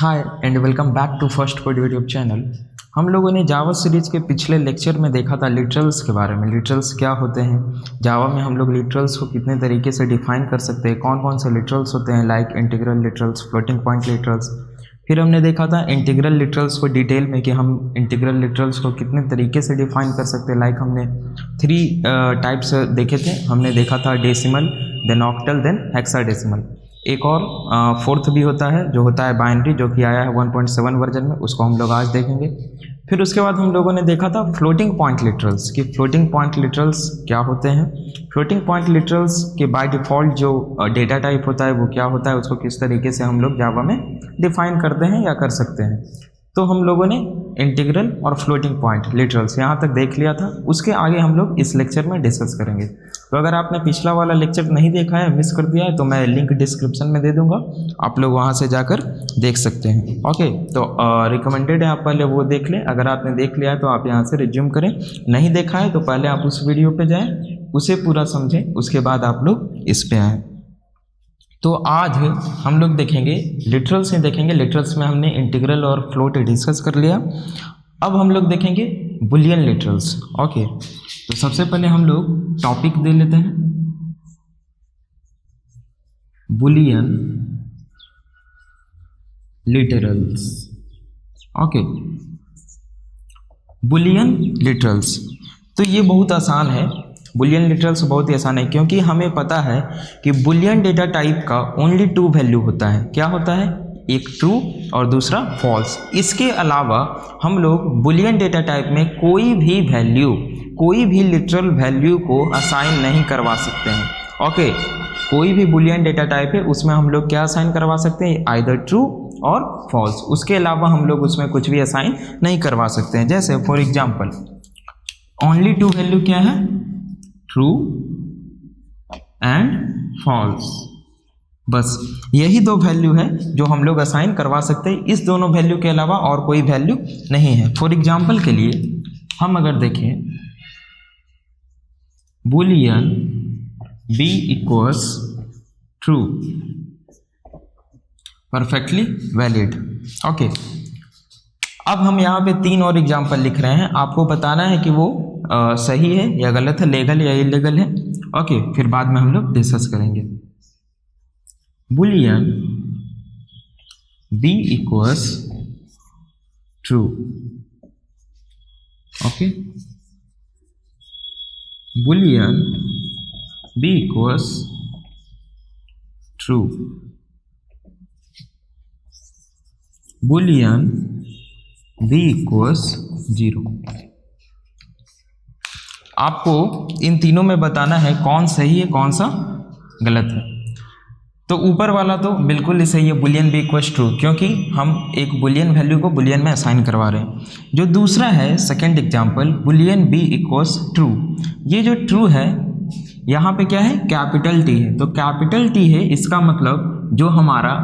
Hi and welcome back to first code YouTube channel. हम लोगों ने जावा सीरीज के पिछले लेक्चर में देखा था लिटरल्स के बारे में। लिटरल्स क्या होते हैं, जावा में हम लोग लिटरल्स को कितने तरीके से डिफाइन कर सकते हैं, कौन कौन से लिटरल्स होते हैं, like integral literals, floating point literals. फिर हमने देखा था इंटीग्रल लिटरल्स को डिटेल में कि हम इंटीग्रल लिटरल्स को कितने तरीके से डिफाइन कर सकते हैं। लाइक हमने 3 टाइप्स देखे थे। हमने देखा था decimal, then octal, then hexadecimal. एक और फोर्थ भी होता है जो होता है बाइनरी, जो कि आया है 1.7 वर्जन में, उसको हम लोग आज देखेंगे। फिर उसके बाद हम लोगों ने देखा था फ्लोटिंग पॉइंट लिटरल्स कि फ्लोटिंग पॉइंट लिटरल्स क्या होते हैं। फ्लोटिंग पॉइंट लिटरल्स के बाय डिफ़ॉल्ट जो डेटा टाइप होता है वो क्या होता है, उसको किस तरीके से हम लोग जावा में डिफाइन करते हैं या कर सकते हैं। तो हम लोगों ने इंटीग्रल और फ्लोटिंग पॉइंट लिटरल्स यहाँ तक देख लिया था। उसके आगे हम लोग इस लेक्चर में डिस्कस करेंगे। तो अगर आपने पिछला वाला लेक्चर नहीं देखा है, मिस कर दिया है, तो मैं लिंक डिस्क्रिप्शन में दे दूंगा, आप लोग वहाँ से जाकर देख सकते हैं। ओके, तो रिकमेंडेड है आप पहले वो देख लें। अगर आपने देख लिया है तो आप यहाँ से रिज्यूम करें, नहीं देखा है तो पहले आप उस वीडियो पर जाएँ, उसे पूरा समझें, उसके बाद आप लोग इस पर आएँ। तो आज हम लोग देखेंगे लिटरल्स ही देखेंगे। लिटरल्स में हमने इंटीग्रल और फ्लोट डिस्कस कर लिया। अब हम लोग देखेंगे बुलियन लिटरल्स। ओके, तो सबसे पहले हम लोग टॉपिक दे लेते हैं, Boolean literals. Okay, Boolean literals तो ये बहुत आसान है। बुलियन लिटरल्स बहुत ही आसान है क्योंकि हमें पता है कि बुलियन डेटा टाइप का ओनली 2 वैल्यू होता है। क्या होता है? एक ट्रू और दूसरा फॉल्स। इसके अलावा हम लोग बुलियन डेटा टाइप में कोई भी वैल्यू, कोई भी लिटरल वैल्यू को असाइन नहीं करवा सकते हैं। ओके, कोई भी बुलियन डेटा टाइप है उसमें हम लोग क्या असाइन करवा सकते हैं? आइदर ट्रू और फॉल्स। उसके अलावा हम लोग उसमें कुछ भी असाइन नहीं करवा सकते हैं। जैसे फॉर एग्जाम्पल ओनली 2 वैल्यू क्या है? True and false. बस यही 2 वैल्यू है जो हम लोग असाइन करवा सकते हैं। इस दोनों वैल्यू के अलावा और कोई वैल्यू नहीं है। फॉर एग्जाम्पल के लिए हम अगर देखें Boolean b equals true, perfectly valid. Okay, अब हम यहाँ पे 3 और एग्जाम्पल लिख रहे हैं। आपको बताना है कि वो सही है या गलत है, लीगल या इलीगल है। ओके, फिर बाद में हम लोग डिस्कस करेंगे। Boolean b equals true. Okay, Boolean b equals true, Boolean b equals 0। आपको इन तीनों में बताना है कौन सही है कौन सा गलत है। तो ऊपर वाला तो बिल्कुल ही सही है, बुलियन b इक्वल्स ट्रू, क्योंकि हम एक बुलियन वैल्यू को बुलियन में असाइन करवा रहे हैं। जो दूसरा है second example, Boolean b equals true, ये जो ट्रू है यहाँ पे क्या है? कैपिटल T है। तो कैपिटल T है, इसका मतलब जो हमारा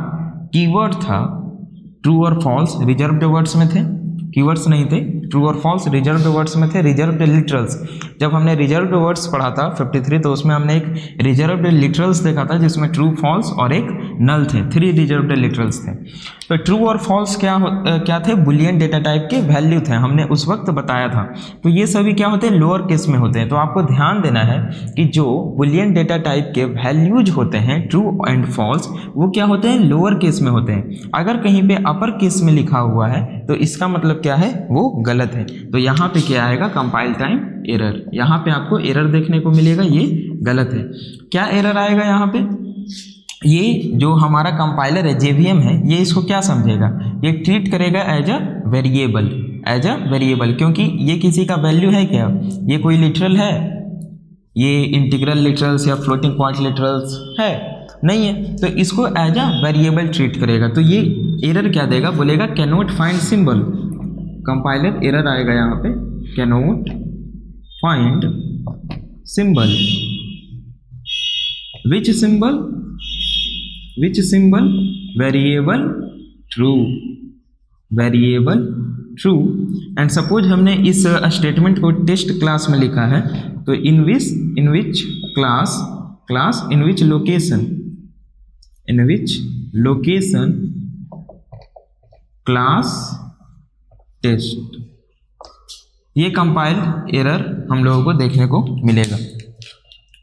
कीवर्ड था ट्रू और फॉल्स रिजर्व्ड वर्ड्स में थे, कीवर्ड्स नहीं थे। ट्रू और फॉल्स रिजर्व्ड वर्ड्स में थे, रिजर्व्ड लिटरल्स। जब हमने रिजर्व्ड वर्ड्स पढ़ा था 53, तो उसमें हमने एक रिजर्व्ड लिटरल्स देखा था जिसमें ट्रू, फॉल्स और एक नल थे। 3 रिजर्व्ड लिटरल्स थे। तो ट्रू और फॉल्स क्या थे? बुलियन डेटा टाइप के वैल्यू थे, हमने उस वक्त बताया था। तो ये सभी क्या होते हैं? लोअर केस में होते हैं। तो आपको ध्यान देना है कि जो बुलियन डेटा टाइप के वैल्यूज होते हैं ट्रू एंड फॉल्स, वो क्या होते हैं? लोअर केस में होते हैं। अगर कहीं पे अपर केस में लिखा हुआ है तो इसका मतलब क्या है? वो गलत है। तो यहाँ पे क्या आएगा? Compile time error. यहाँ पे आपको एरर देखने को मिलेगा, ये गलत है। क्या एरर आएगा यहाँ पे? ये जो हमारा कंपाइलर है JVM है, ये इसको क्या समझेगा? ये ट्रीट करेगा एज अ वेरिएबल, क्योंकि ये किसी का वैल्यू है क्या? ये कोई लिटरल है? ये इंटीग्रल लिटरल्स या फ्लोटिंग पॉइंट लिटरल्स है? नहीं है। तो इसको एज अ वेरिएबल ट्रीट करेगा। तो ये एरर क्या देगा? बोलेगा cannot find symbol. Compiler error आएगा यहाँ पे, cannot find symbol. Which symbol? Variable true. And suppose हमने इस स्टेटमेंट को टेस्ट क्लास में लिखा है, तो in which class in which location class test, ये कंपाइल एरर हम लोगों को देखने को मिलेगा।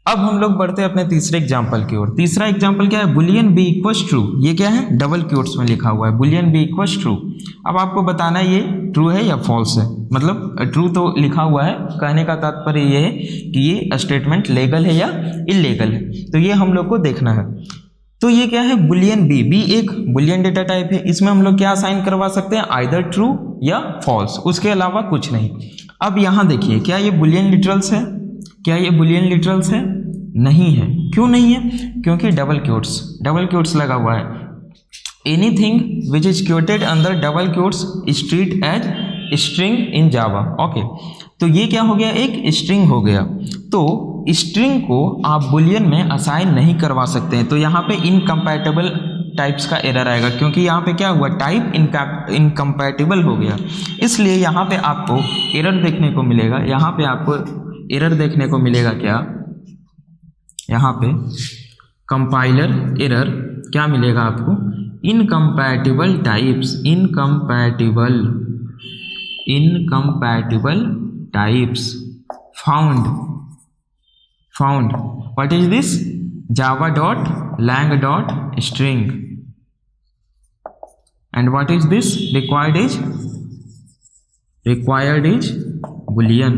अब हम लोग बढ़ते हैं अपने तीसरे एग्जाम्पल की ओर। तीसरा एग्जाम्पल क्या है, बुलियन बी इक्वल्स ट्रू। ये क्या है, डबल क्वोट्स में लिखा हुआ है, बुलियन बी इक्वल्स ट्रू। अब आपको बताना है ये ट्रू है या फॉल्स है, मतलब ट्रू तो लिखा हुआ है, कहने का तात्पर्य ये है कि ये स्टेटमेंट लीगल है या इलीगल है, तो ये हम लोग को देखना है। तो ये क्या है, बुलियन बी, बी एक बुलियन डेटा टाइप है, इसमें हम लोग क्या असाइन करवा सकते हैं, आइदर ट्रू या फॉल्स, उसके अलावा कुछ नहीं। अब यहाँ देखिए, क्या ये बुलियन लिटरल्स है, क्या ये बुलियन लिटरल्स है, नहीं है। क्यों नहीं है, क्योंकि डबल क्वोट्स लगा हुआ है। Anything which is quoted under double quotes is treat as string in Java. Okay, तो ये क्या हो गया, एक स्ट्रिंग हो गया। तो स्ट्रिंग को आप बुलियन में असाइन नहीं करवा सकते हैं, तो यहाँ पे इनकम्पैटिबल टाइप्स का एरर आएगा, क्योंकि यहाँ पे क्या हुआ, टाइप इनकम्पैटिबल हो गया, इसलिए यहाँ पे आपको एरर देखने को मिलेगा। यहाँ पे आपको एरर देखने को मिलेगा क्या, यहाँ पे कंपाइलर एरर क्या मिलेगा आपको, incompatible types, incompatible types found. What is this, java dot lang dot string, and what is this, required is boolean।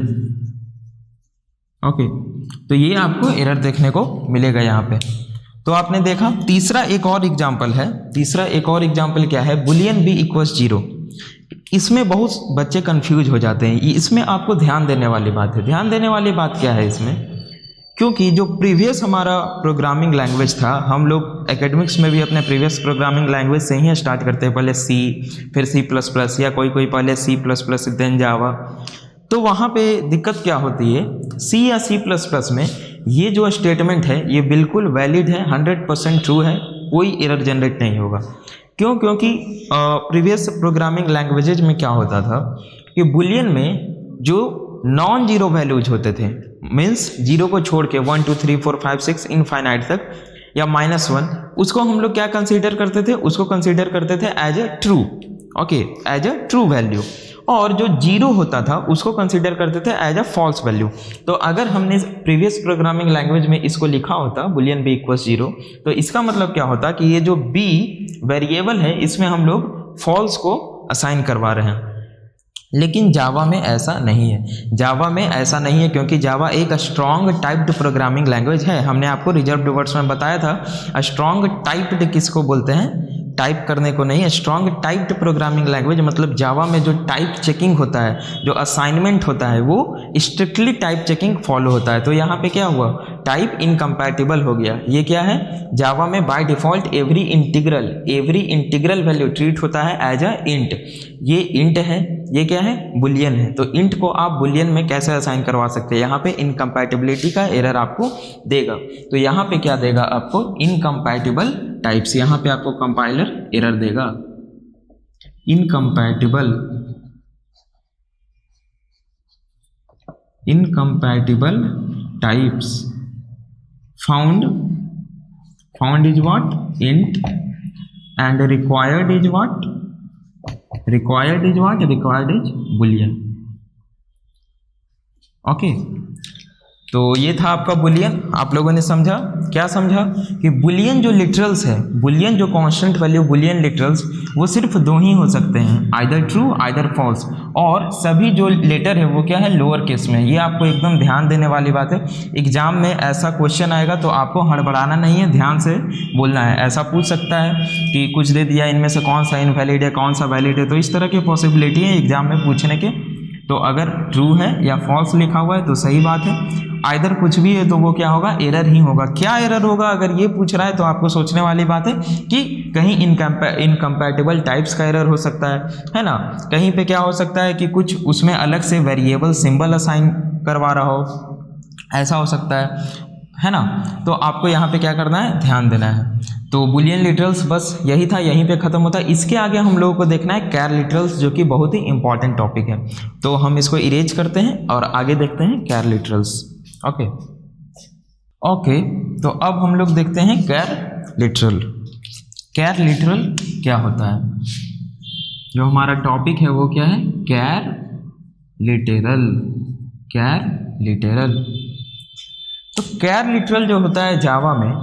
Okay, तो ये आपको एरर देखने को मिलेगा यहाँ पे। तो आपने देखा तीसरा एक और एग्जाम्पल है, तीसरा एक और एग्जाम्पल क्या है, बुलियन बी इक्वल्स 0। इसमें बहुत बच्चे कंफ्यूज हो जाते हैं, इसमें आपको ध्यान देने वाली बात है। ध्यान देने वाली बात क्या है इसमें, क्योंकि जो प्रीवियस हमारा प्रोग्रामिंग लैंग्वेज था, हम लोग एकेडमिक्स में भी अपने प्रीवियस प्रोग्रामिंग लैंग्वेज से ही स्टार्ट करते हैं, पहले सी, फिर C++, या कोई पहले C++ देन जावा। तो वहाँ पे दिक्कत क्या होती है, C या C++ में ये जो स्टेटमेंट है ये बिल्कुल वैलिड है, 100% ट्रू है, कोई एरर जनरेट नहीं होगा। क्यों, क्योंकि प्रीवियस प्रोग्रामिंग लैंग्वेजेज में क्या होता था कि बुलियन में जो नॉन जीरो वैल्यूज होते थे, मीन्स जीरो को छोड़ के 1 2 3 4 5 6 इनफाइनाइट तक, या -1, उसको हम लोग क्या कंसीडर करते थे, उसको कंसीडर करते थे as a true. Okay, as a true value. और जो जीरो होता था उसको कंसीडर करते थे एज अ फॉल्स वैल्यू। तो अगर हमने प्रीवियस प्रोग्रामिंग लैंग्वेज में इसको लिखा होता बुलियन बी इक्वल्स 0, तो इसका मतलब क्या होता कि ये जो बी वेरिएबल है इसमें हम लोग फॉल्स को असाइन करवा रहे हैं। लेकिन जावा में ऐसा नहीं है, जावा में ऐसा नहीं है, क्योंकि जावा एक स्ट्रॉन्ग टाइप्ड प्रोग्रामिंग लैंग्वेज है। हमने आपको रिजर्व्ड वर्ड्स में बताया था, स्ट्रॉन्ग टाइप्ड किसको बोलते हैं, टाइप करने को नहीं है। स्ट्रॉन्ग टाइप्ड प्रोग्रामिंग लैंग्वेज मतलब जावा में जो टाइप चेकिंग होता है, जो असाइनमेंट होता है, वो स्ट्रिक्टली टाइप चेकिंग फॉलो होता है। तो यहाँ पे क्या हुआ, टाइप इनकम्पैटिबल हो गया। ये क्या है, जावा में by default every integral value treat होता है एज अ इंट। ये इंट है, ये क्या है, बुलियन है। तो इंट को आप बुलियन में कैसे असाइन करवा सकते हैं, यहाँ पे इनकम्पैटिबिलिटी का एरर आपको देगा। तो यहाँ पे क्या देगा आपको, इनकम्पैटिबल टाइप्स, यहाँ पे आपको कंपाइलर एरर देगा, incompatible types found is what, int, and required is Boolean. Okay, तो ये था आपका बुलियन। आप लोगों ने समझा, क्या समझा कि बुलियन जो लिटरल्स है, बुलियन जो कांस्टेंट वैल्यू बुलियन लिटरल्स, वो सिर्फ दो ही हो सकते हैं, आइदर ट्रू आइदर फॉल्स, और सभी जो लेटर है वो क्या है, लोअर केस में। ये आपको एकदम ध्यान देने वाली बात है। एग्जाम में ऐसा क्वेश्चन आएगा तो आपको हड़बड़ाना नहीं है, ध्यान से बोलना है। ऐसा पूछ सकता है कि कुछ दे दिया, इनमें से कौन सा इनवैलिड है, कौन सा वैलिड है, तो इस तरह की पॉसिबिलिटी है एग्जाम में पूछने के। तो अगर ट्रू है या फॉल्स लिखा हुआ है तो सही बात है, आइदर कुछ भी है तो वो क्या होगा, एरर ही होगा। क्या एरर होगा अगर ये पूछ रहा है, तो आपको सोचने वाली बात है कि कहीं इनकम्पैटिबल टाइप्स का एरर हो सकता है ना। कहीं पे क्या हो सकता है कि कुछ उसमें अलग से वेरिएबल सिंबल असाइन करवा रहा हो, ऐसा हो सकता है ना। तो आपको यहाँ पे क्या करना है, ध्यान देना है। तो बुलियन लिटरल्स बस यही था, यहीं पे ख़त्म होता है। इसके आगे हम लोगों को देखना है कैर लिटरल्स, जो कि बहुत ही इंपॉर्टेंट टॉपिक है। तो हम इसको इरेज करते हैं और आगे देखते हैं कैर लिटरल्स। ओके, तो अब हम लोग देखते हैं कैर लिटरल। कैर लिटरल क्या होता है, जो हमारा टॉपिक है वो क्या है, कैर लिटरल। कैर लिटरल, तो कैर लिटरल जो होता है जावा में,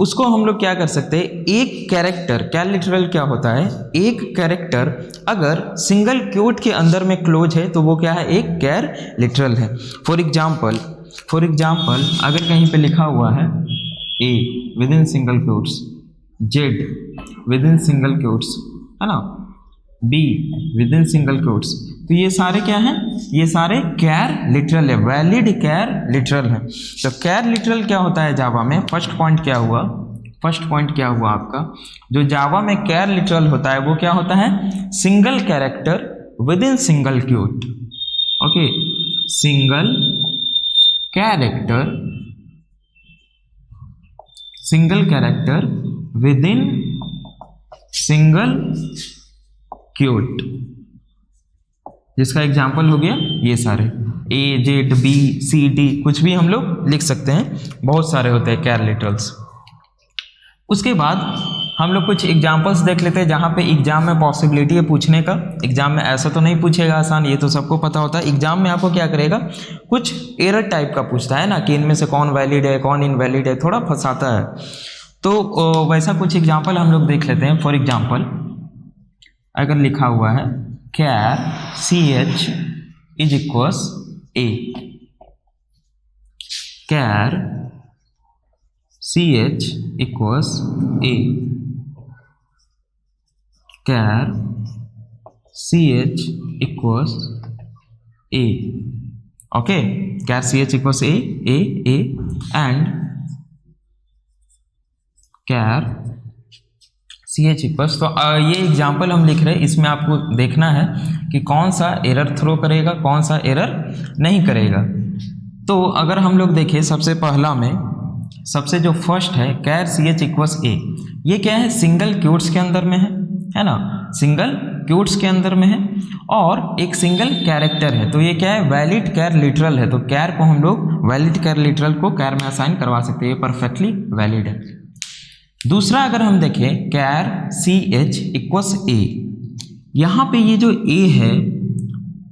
उसको हम लोग क्या कर सकते हैं, एक कैरेक्टर, कैर लिटरल क्या होता है, एक कैरेक्टर अगर सिंगल क्वोट के अंदर में क्लोज है तो वो क्या है, एक कैर लिटरल है। फॉर एग्जाम्पल अगर कहीं पे लिखा हुआ है ए with in single quotes, Z with in single quotes, है ना, be with in single quotes, तो ये सारे क्या हैं, ये सारे कैर लिटरल है, वैलिड कैर लिटरल है। तो कैर लिटरल क्या होता है जावा में, फर्स्ट पॉइंट क्या हुआ आपका, जो जावा में कैर लिटरल होता है वो क्या होता है, single character with in single quote. Okay, single character with in single quote, जिसका एग्जाम्पल हो गया ये सारे ए जेड बी सी डी, कुछ भी हम लोग लिख सकते हैं, बहुत सारे होते हैं कैर लिटरल्स। उसके बाद हम लोग कुछ एग्जाम्पल्स देख लेते हैं जहाँ पे एग्जाम में पॉसिबिलिटी है पूछने का। एग्जाम में ऐसा तो नहीं पूछेगा आसान, ये तो सबको पता होता है। एग्जाम में आपको क्या करेगा, कुछ एरर टाइप का पूछता है ना, कि इनमें से कौन वैलिड है कौन इनवैलिड है, थोड़ा फंसाता है। तो वैसा कुछ एग्जाम्पल हम लोग देख लेते हैं। फॉर एग्जाम्पल अगर लिखा हुआ है char CH is equals A, char CH equals A, char CH equals A, okay, char CH equals A and char CH equals, तो ये एग्जाम्पल हम लिख रहे हैं, इसमें आपको देखना है कि कौन सा एरर थ्रो करेगा कौन सा एरर नहीं करेगा। तो अगर हम लोग देखें सबसे पहला में, सबसे जो फर्स्ट है कैर CH इक्वल्स A, ये क्या है, सिंगल क्वोट्स के अंदर में है ना, सिंगल क्वोट्स के अंदर में है और एक सिंगल कैरेक्टर है, तो ये क्या है, वैलिड कैर लिटरल है। तो कैर को हम लोग, वैलिड कैर लिटरल को कैर में असाइन करवा सकते हैं, ये परफेक्टली वैलिड है। दूसरा अगर हम देखें कैर CH इक्वल्स A, यहाँ पे ये जो A है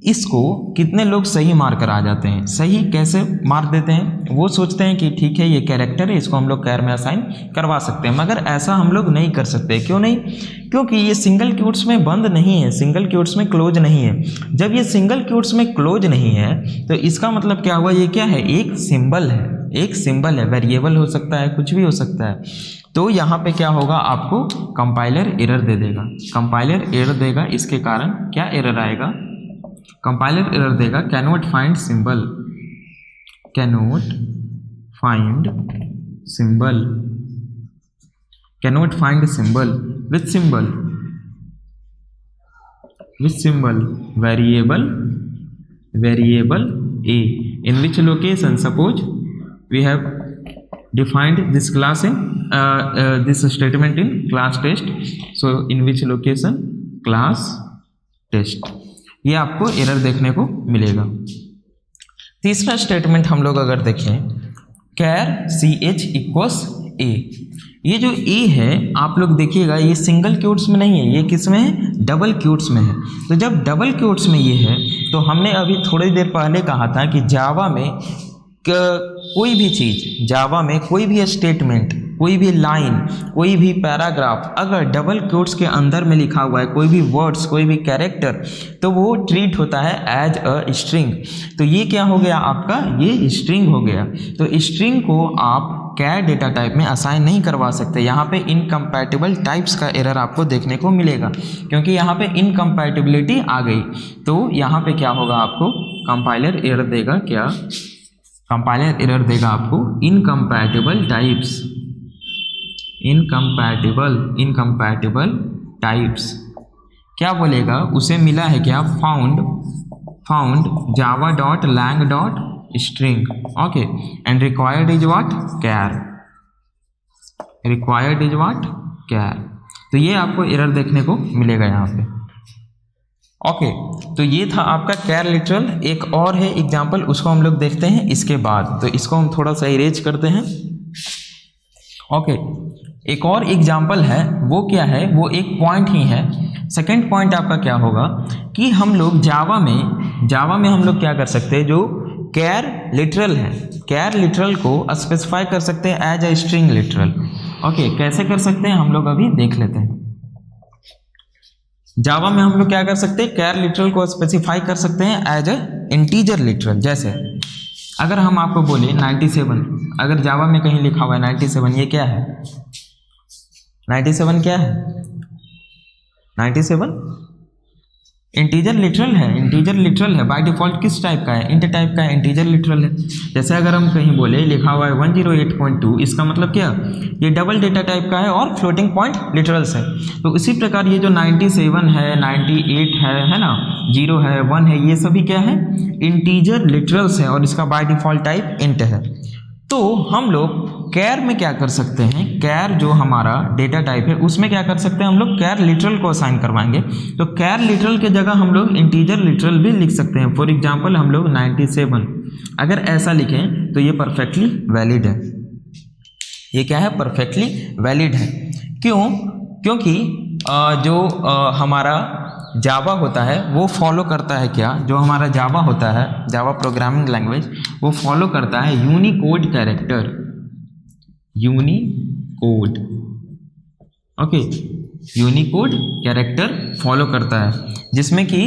इसको कितने लोग सही मार्कर आ जाते हैं, सही कैसे मार्क देते हैं, वो सोचते हैं कि ठीक है ये कैरेक्टर है, इसको हम लोग कैर में असाइन करवा सकते हैं, मगर ऐसा हम लोग नहीं कर सकते। क्यों नहीं, क्योंकि ये सिंगल क्वोट्स में बंद नहीं है, सिंगल क्वोट्स में क्लोज नहीं है। जब ये सिंगल क्वोट्स में क्लोज नहीं है तो इसका मतलब क्या हुआ, ये क्या है, एक सिंबल है, एक सिंबल है, वेरिएबल हो सकता है, कुछ भी हो सकता है। तो यहाँ पे क्या होगा, आपको कंपाइलर एरर दे देगा, कंपाइलर एरर देगा। इसके कारण क्या एरर आएगा, कंपाइलर एरर देगा, cannot find symbol, cannot find symbol, cannot find symbol with symbol variable a, in which location, suppose we have defined this class in this statement in class test, so in which location, class test, ये आपको error देखने को मिलेगा। तीसरा statement हम लोग अगर देखें कैर CH इक्वल्स A, ये जो A है आप लोग देखिएगा ये सिंगल क्वोट्स में नहीं है, ये किस में है, डबल क्वोट्स में है। तो जब डबल क्वोट्स में ये है तो हमने अभी थोड़ी देर पहले कहा था कि जावा में कोई भी चीज़, जावा में कोई भी स्टेटमेंट, कोई भी लाइन, कोई भी पैराग्राफ अगर डबल क्वोट्स के अंदर में लिखा हुआ है, कोई भी वर्ड्स, कोई भी कैरेक्टर, तो वो ट्रीट होता है एज अ स्ट्रिंग। तो ये क्या हो गया आपका, ये स्ट्रिंग हो गया। तो स्ट्रिंग को आप कैर डेटा टाइप में असाइन नहीं करवा सकते। यहाँ पे इनकम्पैटिबल टाइप्स का एरर आपको देखने को मिलेगा, क्योंकि यहाँ पे इनकम्पैटिबिलिटी आ गई। तो यहाँ पे क्या होगा, आपको कंपाइलर एरर देगा, क्या कंपाइलर एरर देगा आपको, इनकम्पैटिबल टाइप्स, इनकम्पैटिबल टाइप्स क्या बोलेगा, उसे मिला है क्या, found Java dot lang dot string, okay, and required is what, char, required is what, char. तो ये आपको एरर देखने को मिलेगा यहाँ पे, ओके। तो ये था आपका कैर लिटरल। एक और है एग्जाम्पल, उसको हम लोग देखते हैं इसके बाद। तो इसको हम थोड़ा सा इरेज करते हैं, ओके। एक और एग्जाम्पल है, वो क्या है, वो एक पॉइंट ही है। सेकंड पॉइंट आपका क्या होगा कि हम लोग जावा में हम लोग क्या कर सकते हैं, जो कैर लिटरल है, कैर लिटरल को स्पेसिफाई कर सकते हैं as a string literal. Okay, कैसे कर सकते हैं हम लोग अभी देख लेते हैं। जावा में हम लोग क्या कर सकते हैं, कैर लिटरल को स्पेसिफाई कर सकते हैं एज ए इंटीजर लिटरल। जैसे अगर हम आपको बोले 97, अगर जावा में कहीं लिखा हुआ है 97, ये क्या है, 97 क्या है, 97 इंटीजर लिटरल है, इंटीजर लिटरल है बाय डिफॉल्ट। किस टाइप का है, इंट टाइप का है, इंटीजर लिटरल है। जैसे अगर हम कहीं बोले लिखा हुआ है 108.2, इसका मतलब क्या, ये डबल डेटा टाइप का है और फ्लोटिंग पॉइंट लिटरल्स है। तो इसी प्रकार ये जो 97 है, 98 है ना, 0 है, 1 है, ये सभी क्या है, इंटीजर लिटरल्स है और इसका बाय डिफॉल्ट टाइप इंट है। तो हम लोग कैर में क्या कर सकते हैं, कैर जो हमारा डेटा टाइप है उसमें क्या कर सकते हैं हम लोग, कैर लिटरल को असाइन करवाएंगे। तो कैर लिटरल के जगह हम लोग इंटीजर लिटरल भी लिख सकते हैं। फॉर एग्जांपल हम लोग 97 अगर ऐसा लिखें तो ये परफेक्टली वैलिड है। ये क्या है, परफेक्टली वैलिड है। क्यों, क्योंकि जो हमारा जावा होता है वो फॉलो करता है क्या, जो हमारा जावा होता है, जावा प्रोग्रामिंग लैंग्वेज, वो फॉलो करता है Unicode character, Unicode. Okay, Unicode character follow करता है, जिसमें कि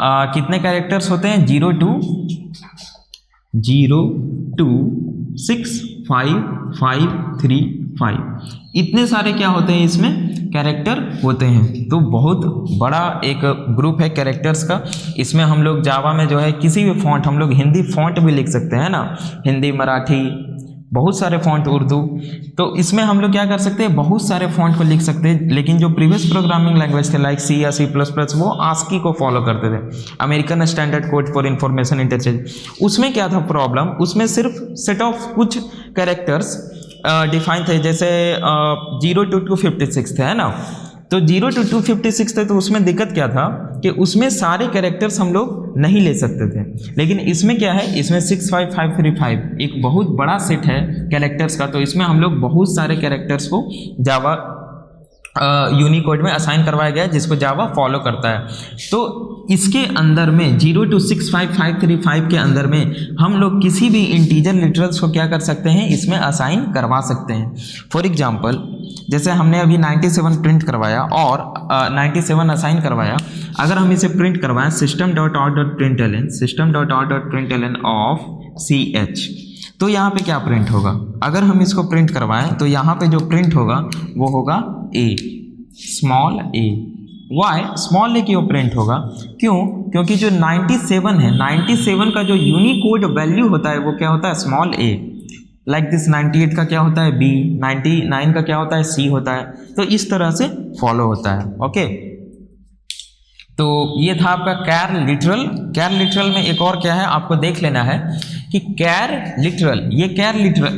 कितने कैरेक्टर्स होते हैं, 0 2 6 5 5 3 5, इतने सारे क्या होते हैं इसमें, कैरेक्टर होते हैं। तो बहुत बड़ा एक ग्रुप है कैरेक्टर्स का। इसमें हम लोग जावा में जो है किसी भी फॉन्ट, हम लोग हिंदी फॉन्ट भी लिख सकते हैं ना, हिंदी, मराठी, बहुत सारे फॉन्ट, उर्दू। तो इसमें हम लोग क्या कर सकते हैं, बहुत सारे फॉन्ट को लिख सकते हैं। लेकिन जो प्रीवियस प्रोग्रामिंग लैंग्वेज थे लाइक सी या C++, वो आस्की को फॉलो करते थे, American standard code for information interchange. उसमें क्या था प्रॉब्लम, उसमें सिर्फ सेट ऑफ कुछ कैरेक्टर्स डिफाइन थे, जैसे 0 to 256 थे, है ना। तो 0 to 256 थे, तो उसमें दिक्कत क्या था कि उसमें सारे कैरेक्टर्स हम लोग नहीं ले सकते थे। लेकिन इसमें क्या है, इसमें 65535 एक बहुत बड़ा सेट है कैरेक्टर्स का, तो इसमें हम लोग बहुत सारे कैरेक्टर्स को जावा यूनिकोड में असाइन करवाया गया है, जिसको जावा फॉलो करता है। तो इसके अंदर में 0 to 65535 के अंदर में हम लोग किसी भी इंटीजर लिटरल्स को क्या कर सकते हैं, इसमें असाइन करवा सकते हैं। फॉर एग्जांपल जैसे हमने अभी 97 प्रिंट करवाया और 97 असाइन करवाया। अगर हम इसे प्रिंट करवाएं system.out.println ऑफ CH, तो यहाँ पे क्या प्रिंट होगा, अगर हम इसको प्रिंट करवाएं तो यहाँ पे जो प्रिंट होगा वो होगा A, small a। Why small A क्यों प्रिंट होगा, क्यों, क्योंकि जो 97 है, 97 का जो यूनिकोड वैल्यू होता है वो क्या होता है, स्मॉल a। लाइक दिस 98 का क्या होता है B, 99 का क्या होता है C होता है। तो इस तरह से फॉलो होता है। ओके, तो ये था आपका कैर लिटरल। कैर लिटरल में एक और क्या है आपको देख लेना है कि कैर लिटरल, ये कैर लिटरल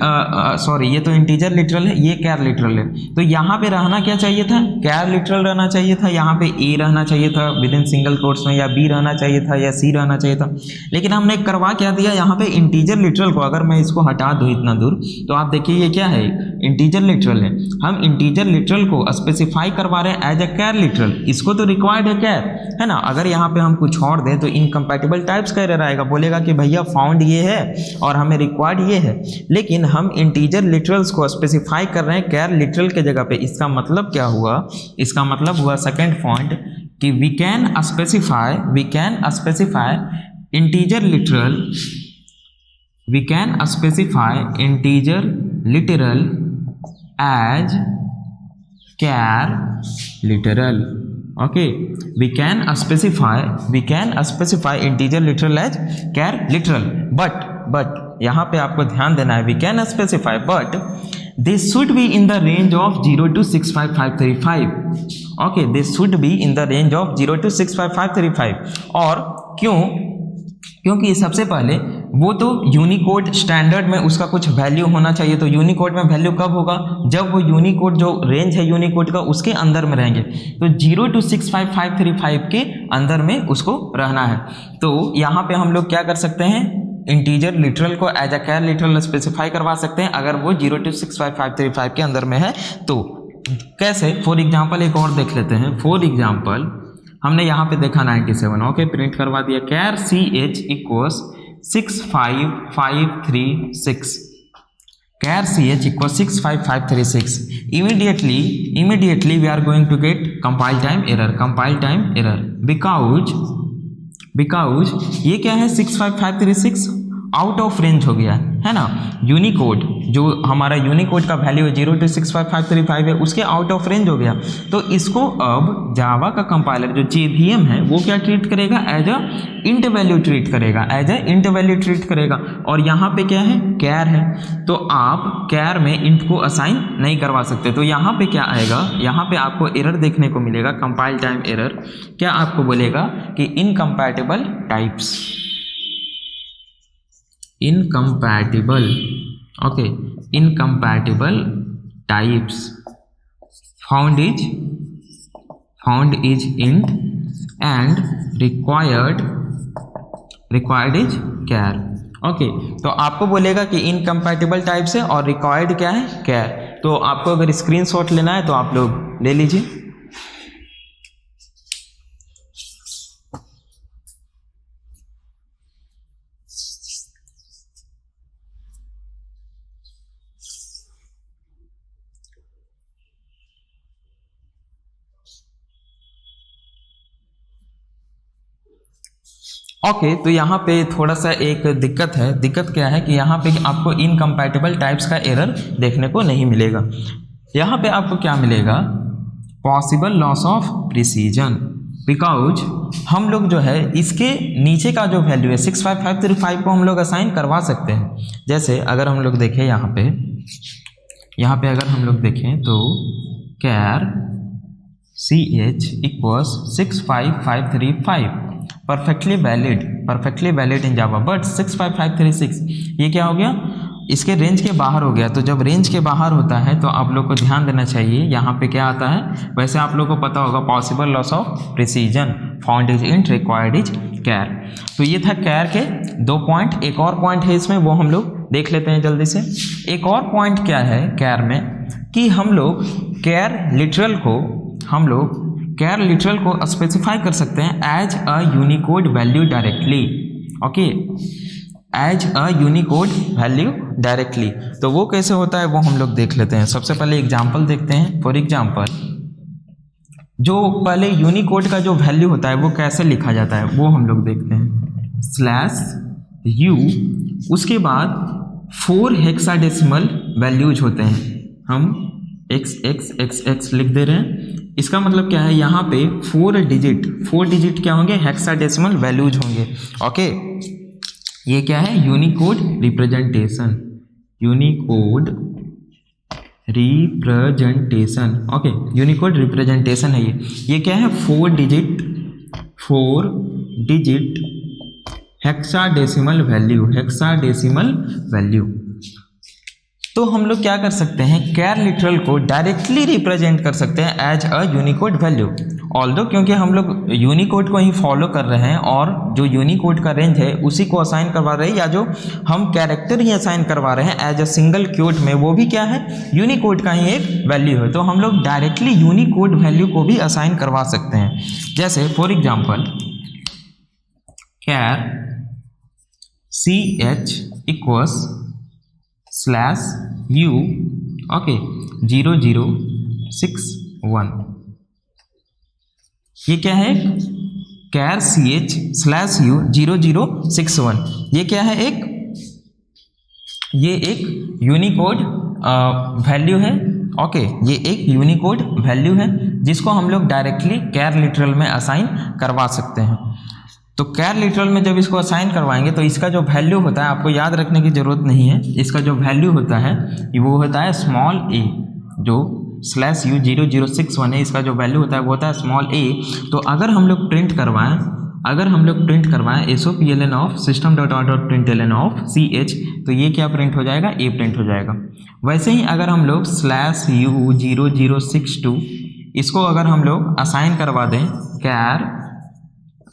सॉरी ये तो इंटीजर लिटरल है, ये कैर लिटरल है। तो यहाँ पे रहना क्या चाहिए था, कैर लिटरल रहना चाहिए था, यहाँ पे A रहना चाहिए था विद इन सिंगल कोट्स में, या B रहना चाहिए था, या C रहना चाहिए था। लेकिन हमने करवा क्या दिया यहाँ पे, इंटीजर लिटरल को। अगर मैं इसको हटा दूँ इतना दूर तो आप देखिए ये क्या है, इंटीजर लिटरल है। हम इंटीजर लिटरल को स्पेसिफाई करवा रहे हैं एज ए कैर लिटरल, इसको तो रिक्वायर्ड है कैर, है ना। अगर यहाँ पे हम कुछ और दें तो इनकम्पैटिबल टाइप्स का एरर आएगा, बोलेगा कि भैया फाउंड ये है और हमें रिक्वायर्ड ये है। लेकिन हम इंटीजर लिटरल्स को स्पेसिफाई कर रहे हैं कैर लिटरल के जगह पे। इसका मतलब क्या हुआ, इसका मतलब हुआ सेकंड पॉइंट कि we can specify integer literal, we can specify integer literal as char literal. Okay, we can specify integer literal as char literal, but यहाँ पे आपको ध्यान देना है, we can specify but this should be in the range of 0 to 65535. okay, this should be in the range of 0 to 65535। और क्योंकि सबसे पहले वो तो यूनिकोड स्टैंडर्ड में उसका कुछ वैल्यू होना चाहिए। तो यूनिकोड में वैल्यू कब होगा, जब वो यूनिकोड जो रेंज है यूनिकोड का उसके अंदर में रहेंगे। तो 0 to 65535 के अंदर में उसको रहना है। तो यहाँ पे हम लोग क्या कर सकते हैं, इंटीजर लिटरल को as a char literal specify करवा सकते हैं अगर वो 0 to 65535 के अंदर में है। तो कैसे, फॉर एग्जाम्पल एक और देख लेते हैं। फॉर एग्जाम्पल हमने यहाँ पे देखा 97, ओके, प्रिंट करवा दिया। Char C H equals 65536, char C H equal 65536। Immediately we are going to get compile time error because ये क्या है 65536 आउट ऑफ रेंज हो गया है ना। यूनिकोड जो हमारा यूनिकोड का वैल्यू है 0 to 65535 है, उसके आउट ऑफ रेंज हो गया। तो इसको अब जावा का कंपाइलर जो JVM है वो क्या ट्रीट करेगा, as a int value treat करेगा। और यहाँ पे क्या है, कैर है, तो आप कैर में इंट को असाइन नहीं करवा सकते। तो यहाँ पे क्या आएगा, यहाँ पे आपको एरर देखने को मिलेगा, कंपाइल टाइम एरर। क्या आपको बोलेगा कि incompatible types, incompatible types found is int and required is char। Okay, तो आपको बोलेगा कि इनकम्पैटिबल टाइप्स है और रिक्वायर्ड क्या है, कैर। तो आपको अगर स्क्रीनशॉट लेना है तो आप लोग ले लीजिए। ओके, तो यहाँ पे थोड़ा सा एक दिक्कत है। दिक्कत क्या है कि यहाँ पे आपको इनकम्पैटिबल टाइप्स का एरर देखने को नहीं मिलेगा। यहाँ पे आपको क्या मिलेगा, possible loss of precision, because हम लोग जो है इसके नीचे का जो वैल्यू है 65535 को हम लोग असाइन करवा सकते हैं। जैसे अगर हम लोग देखें यहाँ पे अगर हम लोग देखें तो char C H equals 65535 perfectly valid in Java, but 65536 ये क्या हो गया, इसके रेंज के बाहर हो गया। तो जब रेंज के बाहर होता है तो आप लोग को ध्यान देना चाहिए यहाँ पे क्या आता है। वैसे आप लोग को पता होगा possible loss of precision, found is int, required is char. तो ये था कैर के 2 पॉइंट। एक और पॉइंट है इसमें, वो हम लोग देख लेते हैं जल्दी से। एक और पॉइंट क्या है कैर में कि हम लोग कैर लिटरल को स्पेसिफाई कर सकते हैं as a Unicode value directly. Okay, as a Unicode value directly. तो वो कैसे होता है वो हम लोग देख लेते हैं। सबसे पहले एग्जांपल देखते हैं। फॉर एग्जांपल जो पहले यूनिकोड का जो वैल्यू होता है वो कैसे लिखा जाता है वो हम लोग देखते हैं। /u, उसके बाद 4 हेक्साडेसिमल वैल्यूज होते हैं। हम x लिख दे रहे हैं। इसका मतलब क्या है, यहाँ पे 4 डिजिट क्या होंगे, हेक्साडेसिमल वैल्यूज होंगे। ओके, ये क्या है, Unicode representation. Okay, Unicode representation है ये क्या है, 4 डिजिट हेक्साडेसिमल वैल्यू। तो हम लोग क्या कर सकते हैं, कैर लिटरल को डायरेक्टली रिप्रेजेंट कर सकते हैं as a Unicode value. Although क्योंकि हम लोग यूनिकोड को ही फॉलो कर रहे हैं और जो यूनिकोड का रेंज है उसी को असाइन करवा रहे हैं, या जो हम कैरेक्टर ही असाइन करवा रहे हैं एज अ सिंगल क्यूट में, वो भी क्या है, यूनिकोड का ही एक वैल्यू है। तो हम लोग डायरेक्टली यूनिकोड वैल्यू को भी असाइन करवा सकते हैं। जैसे for example char C H equals /u, okay, 0061। ये क्या है, कैर ch /u 0061। ये क्या है, ये एक यूनिकोड वैल्यू है। ओके, ये एक यूनिकोड वैल्यू है जिसको हम लोग डायरेक्टली कैर लिटरल में असाइन करवा सकते हैं। तो कैर लिटरल में जब इसको असाइन करवाएंगे तो इसका जो वैल्यू होता है, आपको याद रखने की ज़रूरत नहीं है, इसका जो वैल्यू होता है वो होता है स्मॉल a। जो /u 0061 है, इसका जो वैल्यू होता है वो होता है स्मॉल a। तो अगर हम लोग प्रिंट करवाएं SOPLN of system.out.println of ch, तो ये क्या प्रिंट हो जाएगा, a प्रिंट हो जाएगा। वैसे ही अगर हम लोग /u 0062 इसको अगर हम लोग असाइन करवा दें कैर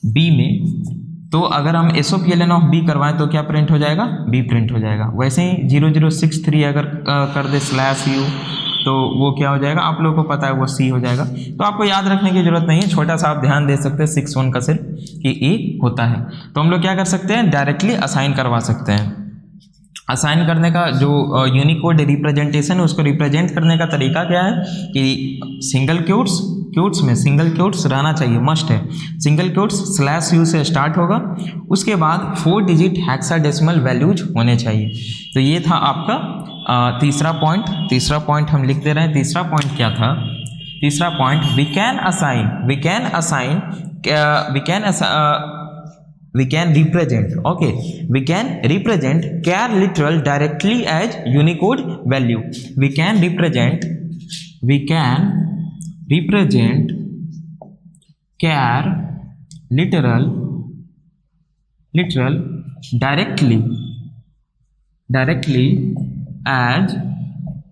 b में, तो अगर हम SOPLN ऑफ b करवाएं तो क्या प्रिंट हो जाएगा, b प्रिंट हो जाएगा। वैसे ही 0063 अगर कर दे /u तो वो क्या हो जाएगा, आप लोगों को पता है वो सी हो जाएगा। तो आपको याद रखने की जरूरत नहीं है, छोटा सा आप ध्यान दे सकते हैं 6-1 का सिर्फ कि ए होता है। तो हम लोग क्या कर सकते हैं, डायरेक्टली असाइन करवा सकते हैं। असाइन करने का जो यूनिकोड रिप्रेजेंटेशन है उसको रिप्रेजेंट करने का तरीका क्या है कि सिंगल क्यूट्स में सिंगल क्यूट्स रहना चाहिए, मस्ट है। सिंगल क्यूट्स स्लैश यू से स्टार्ट होगा, उसके बाद 4 डिजिट हेक्साडेसिमल वैल्यूज होने चाहिए। तो ये था आपका तीसरा पॉइंट हम लिख दे रहे हैं। तीसरा पॉइंट क्या था, तीसरा point we can represent char literal directly as Unicode value. We can represent char literal directly as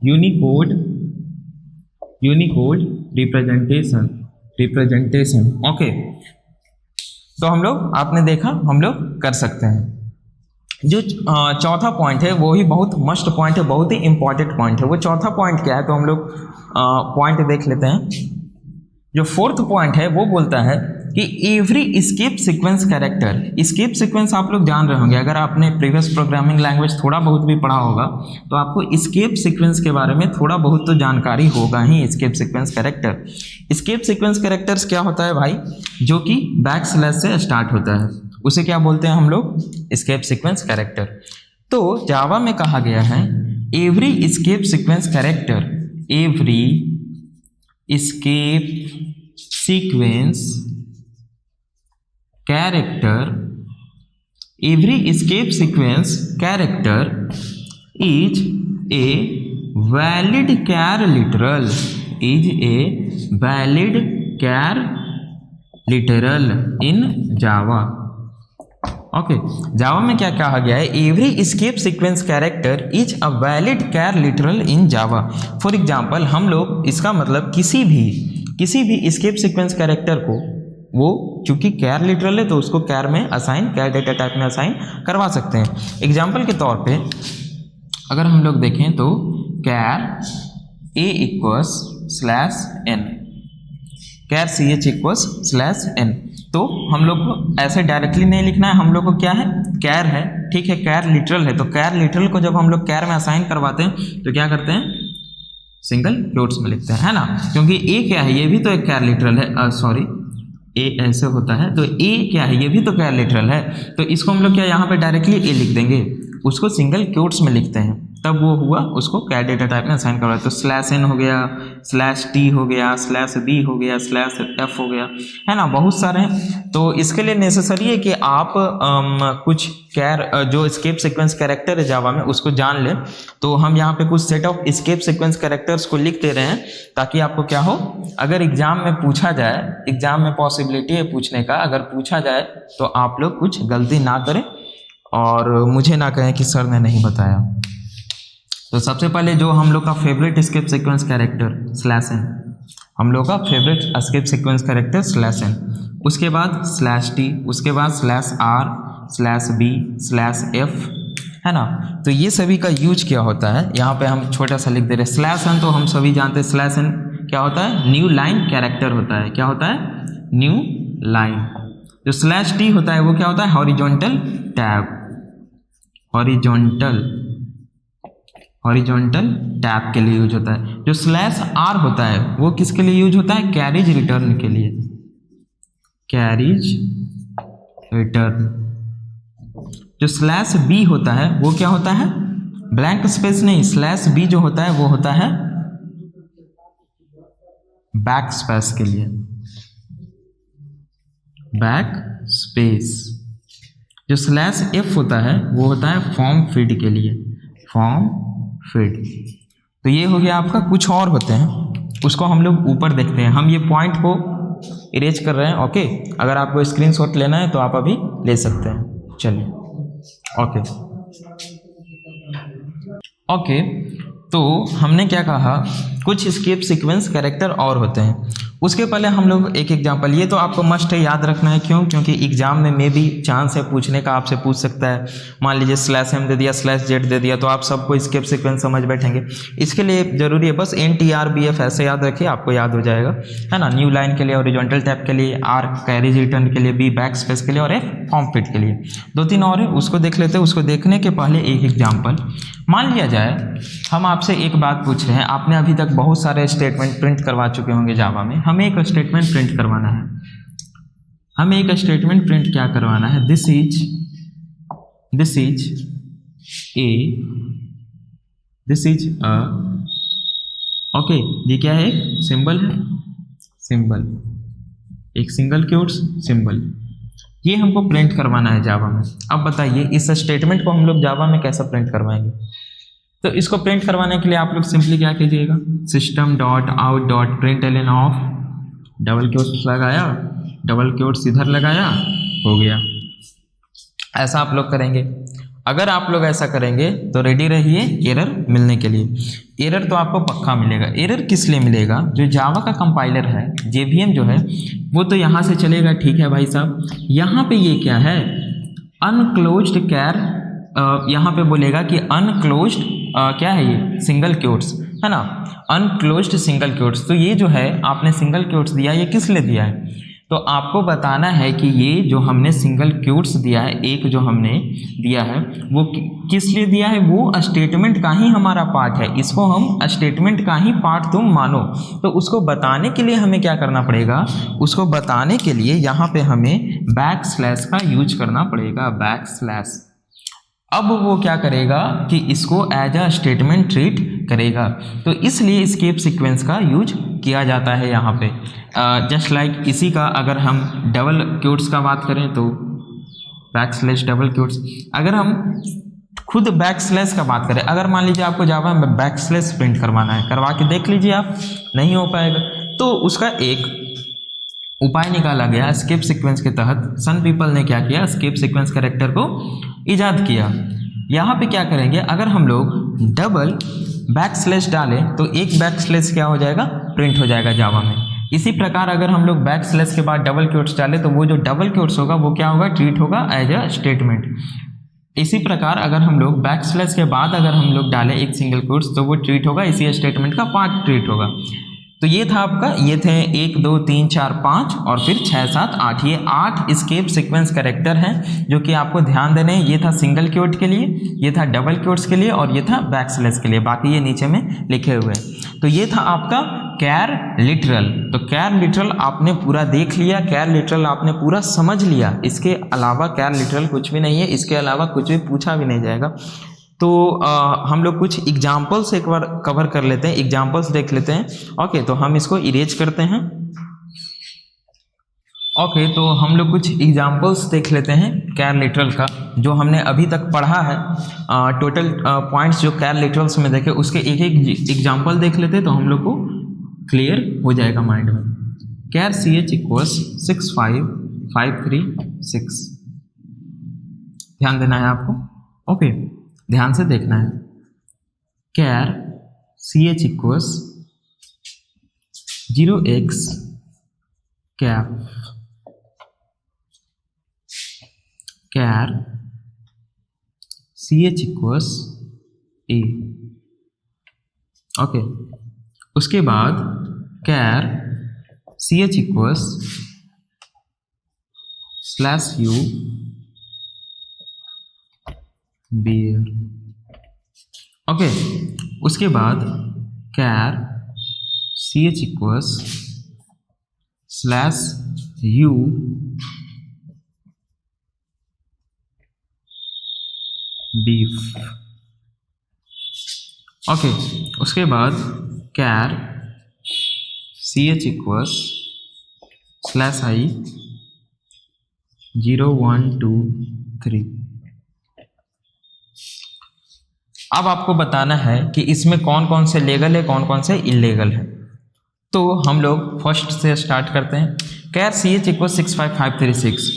Unicode representation. Okay, तो हम लोग, आपने देखा, हम लोग कर सकते हैं। जो चौथा पॉइंट है वो ही बहुत मस्ट पॉइंट है, बहुत ही इंपॉर्टेंट पॉइंट है। वो चौथा पॉइंट क्या है, तो हम लोग पॉइंट देख लेते हैं। जो फोर्थ पॉइंट है वो बोलता है कि every skip sequence character, escape sequence आप लोग जान रहे होंगे, अगर आपने प्रीवियस प्रोग्रामिंग लैंग्वेज थोड़ा बहुत भी पढ़ा होगा तो आपको स्किप सीक्वेंस के बारे में थोड़ा बहुत तो जानकारी होगा ही। Escape sequence character, escape sequence characters क्या होता है भाई, जो कि बैक स्लैश से स्टार्ट होता है, उसे क्या बोलते हैं हम लोग, स्किप सीक्वेंस कैरेक्टर। तो जावा में कहा गया है every skip sequence character, every skip sequence character, every escape sequence character is a valid char literal, in Java. Okay, Java में क्या कहा गया है, every escape sequence character is a valid char literal in Java. For example, हम लोग, इसका मतलब किसी भी स्केप सीक्वेंस कैरेक्टर को, वो चूंकि कैर लिटरल है तो उसको कैर में असाइन, कैर डेटा टाइप में असाइन करवा सकते हैं। एग्जाम्पल के तौर पे अगर हम लोग देखें तो char A equals slash N, char C H equals slash N. तो हम लोग को ऐसे डायरेक्टली नहीं लिखना है, हम लोग को क्या है, कैर है, ठीक है, कैर लिटरल है। तो कैर लिटरल को जब हम लोग कैर में असाइन करवाते हैं तो क्या करते हैं, सिंगल क्वोट्स में लिखते हैं, है ना, क्योंकि ए क्या है, ये भी तो एक कैर लिटरल है, सॉरी ए ऐसे होता है, तो ए क्या है, ये भी तो कैर लिटरल है। तो इसको हम लोग क्या यहाँ पे डायरेक्टली ए लिख देंगे, उसको सिंगल क्वोट्स में लिखते हैं, तब वो हुआ, उसको कैर डेटा टाइप में असाइन करवा। तो स्लैश एन हो गया, स्लैश टी हो गया, स्लैश बी हो गया, स्लैश एफ हो गया, है ना, बहुत सारे हैं। तो इसके लिए नेसेसरी है कि आप कुछ कैर जो स्केप सीक्वेंस कैरेक्टर है जावा में उसको जान लें। तो हम यहाँ पे कुछ set of escape sequence characters को लिख दे रहे हैं ताकि आपको क्या हो, अगर एग्जाम में पूछा जाए, एग्जाम में पॉसिबिलिटी है पूछने का, अगर पूछा जाए तो आप लोग कुछ गलती ना करें और मुझे ना कहें कि सर ने नहीं बताया। तो सबसे पहले जो हम लोग का favourite escape sequence character slash N, हम लोग का favourite escape sequence character slash N, उसके बाद स्लैश टी, उसके बाद slash R, slash B, slash F, है ना। तो ये सभी का यूज क्या होता है, यहाँ पे हम छोटा सा लिख दे रहे हैं। स्लैश एन तो हम सभी जानते हैं, स्लैश एन क्या होता है, न्यू लाइन कैरेक्टर होता है। क्या होता है, न्यू लाइन। जो स्लैश टी होता है वो क्या होता है, हॉरिजॉन्टल टैब, हॉरिजॉन्टल टैब के लिए यूज होता है। जो स्लैश आर होता है वो किसके लिए यूज होता है, कैरिज रिटर्न के लिए, कैरिज रिटर्न। जो स्लैश बी होता है वो क्या होता है, ब्लैंक स्पेस नहीं, स्लैश बी जो होता है वो होता है बैक स्पेस के लिए, बैक स्पेस। जो स्लैश एफ होता है वो होता है फॉर्म फीड के लिए, फॉर्म फीड। तो ये हो गया आपका। कुछ और होते हैं उसको हम लोग ऊपर देखते हैं, हम ये पॉइंट को इरेज कर रहे हैं। ओके, अगर आपको स्क्रीनशॉट लेना है तो आप अभी ले सकते हैं। चलिए, ओके, तो हमने क्या कहा, कुछ स्केप सीक्वेंस कैरेक्टर और होते हैं। उसके पहले हम लोग एक एग्जांपल, ये तो आपको मस्ट है याद रखना है, क्यों? क्योंकि एग्जाम में भी चांस है पूछने का, आपसे पूछ सकता है। मान लीजिए /m दे दिया, /z दे दिया, तो आप सबको स्केप सीक्वेंस समझ बैठेंगे। इसके लिए जरूरी है बस NTRBF ऐसे याद रखिए, आपको याद हो जाएगा, है ना। न्यू लाइन के लिए, ओरिजेंटल टैप के लिए, R कैरेज रिटर्न के लिए, B बैक स्पेस के लिए और F फॉर्म फिट के लिए। 2-3 और है, उसको देख लेते हैं। उसको देखने के पहले एक एग्जाम्पल मान लिया जाए, हम आपसे एक बात पूछ रहे हैं। आपने अभी तक बहुत सारे स्टेटमेंट प्रिंट करवा चुके होंगे जावा में। हमें एक स्टेटमेंट प्रिंट करवाना है। हमें एक स्टेटमेंट प्रिंट क्या करवाना है? दिस इज अ ओके, ये क्या है? सिंबल है, सिंबल, एक सिंगल क्वोट्स सिंबल। ये हमको प्रिंट करवाना है जावा में। अब बताइए इस स्टेटमेंट को हम लोग जावा में कैसा प्रिंट करवाएंगे? तो इसको प्रिंट करवाने के लिए आप लोग सिंपली क्या कीजिएगा, system.out.println ऑफ, डबल क्वोट्स लगाया, डबल क्वोट्स इधर लगाया, हो गया। ऐसा आप लोग करेंगे। अगर आप लोग ऐसा करेंगे तो रेडी रहिए एरर मिलने के लिए। एरर तो आपको पक्का मिलेगा। एरर किस लिए मिलेगा? जो जावा का कंपाइलर है, JVM जो है, वो तो यहाँ से चलेगा, ठीक है भाई साहब। यहाँ पे ये क्या है? अनक्लोज्ड कैर, यहाँ पे बोलेगा कि अनक्लोज्ड क्या है ये? सिंगल क्वोट्स, है ना, अनक्लोज्ड सिंगल क्वोट्स। तो ये जो है आपने सिंगल क्वोट्स दिया, ये किस लिए दिया है? तो आपको बताना है कि ये जो हमने सिंगल क्वोट्स दिया है, एक जो हमने दिया है, वो किस लिए दिया है? वो स्टेटमेंट का ही हमारा पार्ट है। इसको हम स्टेटमेंट का ही पार्ट तुम मानो। तो उसको बताने के लिए हमें क्या करना पड़ेगा? उसको बताने के लिए यहाँ पे हमें बैक स्लैश का यूज करना पड़ेगा, बैक स्लैश। अब वो क्या करेगा कि इसको एज अ स्टेटमेंट ट्रीट करेगा। तो इसलिए स्केप सीक्वेंस का यूज किया जाता है यहाँ पे। जस्ट लाइक इसी का अगर हम डबल क्वोट्स का बात करें तो बैक स्लैश डबल क्वोट्स। अगर हम खुद बैक स्लैश का बात करें, अगर मान लीजिए आपको जावा में बैक स्लैश प्रिंट करवाना है, करवा के देख लीजिए आप, नहीं हो पाएगा, तो उसका एक उपाय निकाला गया स्केप सीक्वेंस के तहत। सन पीपल ने क्या किया? स्केप सीक्वेंस कैरेक्टर को इजाद किया। यहाँ पे क्या करेंगे? अगर हम लोग डबल बैक स्लैश डालें तो एक बैक स्लैश क्या हो जाएगा? प्रिंट हो जाएगा जावा में। इसी प्रकार अगर हम लोग बैक स्लैश के बाद डबल क्वोट्स डालें तो वो जो डबल क्वोट्स होगा वो क्या होगा? ट्रीट होगा एज अ स्टेटमेंट। इसी प्रकार अगर हम लोग बैक स्लैश के बाद अगर हम लोग डालें एक सिंगल क्वोट्स तो वो ट्रीट होगा, इसी स्टेटमेंट का पार्ट ट्रीट होगा। तो ये था आपका, ये थे 1 2 3 4 5 और फिर 6 7 8। ये 8 स्केप सीक्वेंस कैरेक्टर हैं जो कि आपको ध्यान देने हैं। ये था सिंगल क्वोट के लिए, ये था डबल क्वोट्स के लिए और ये था बैक स्लैश के लिए। बाकी ये नीचे में लिखे हुए हैं। तो ये था आपका कैर लिटरल। तो कैर लिटरल आपने पूरा देख लिया, कैर लिटरल आपने पूरा समझ लिया। इसके अलावा कैर लिटरल कुछ भी नहीं है, इसके अलावा कुछ भी पूछा भी नहीं जाएगा। तो हम लोग कुछ एग्जाम्पल्स एक बार कवर कर लेते हैं, एग्जाम्पल्स देख लेते हैं। ओके, तो हम इसको इरेज करते हैं। ओके, तो हम लोग कुछ एग्जाम्पल्स देख लेते हैं कैर लिटरल का, जो हमने अभी तक पढ़ा है। टोटल पॉइंट्स जो कैर लिटरल्स में देखे, उसके एक एक एग्जाम्पल देख लेते हैं तो हम लोग को क्लियर हो जाएगा माइंड में। कैर CH इक्वल्स 65536। ध्यान देना है आपको। ओके, ध्यान से देखना है। Char CH equals 0x cap, char CH equals A। Okay, उसके बाद char CH equals /U bear. Okay, उसके बाद char CH equals /U beef. Okay, उसके बाद कैर CH इक्वल्स /I 0 1 2 3। अब आपको बताना है कि इसमें कौन कौन से लीगल है, कौन कौन से इलीगल है। तो हम लोग फर्स्ट से स्टार्ट करते हैं। कैर CH इक्वल 65536।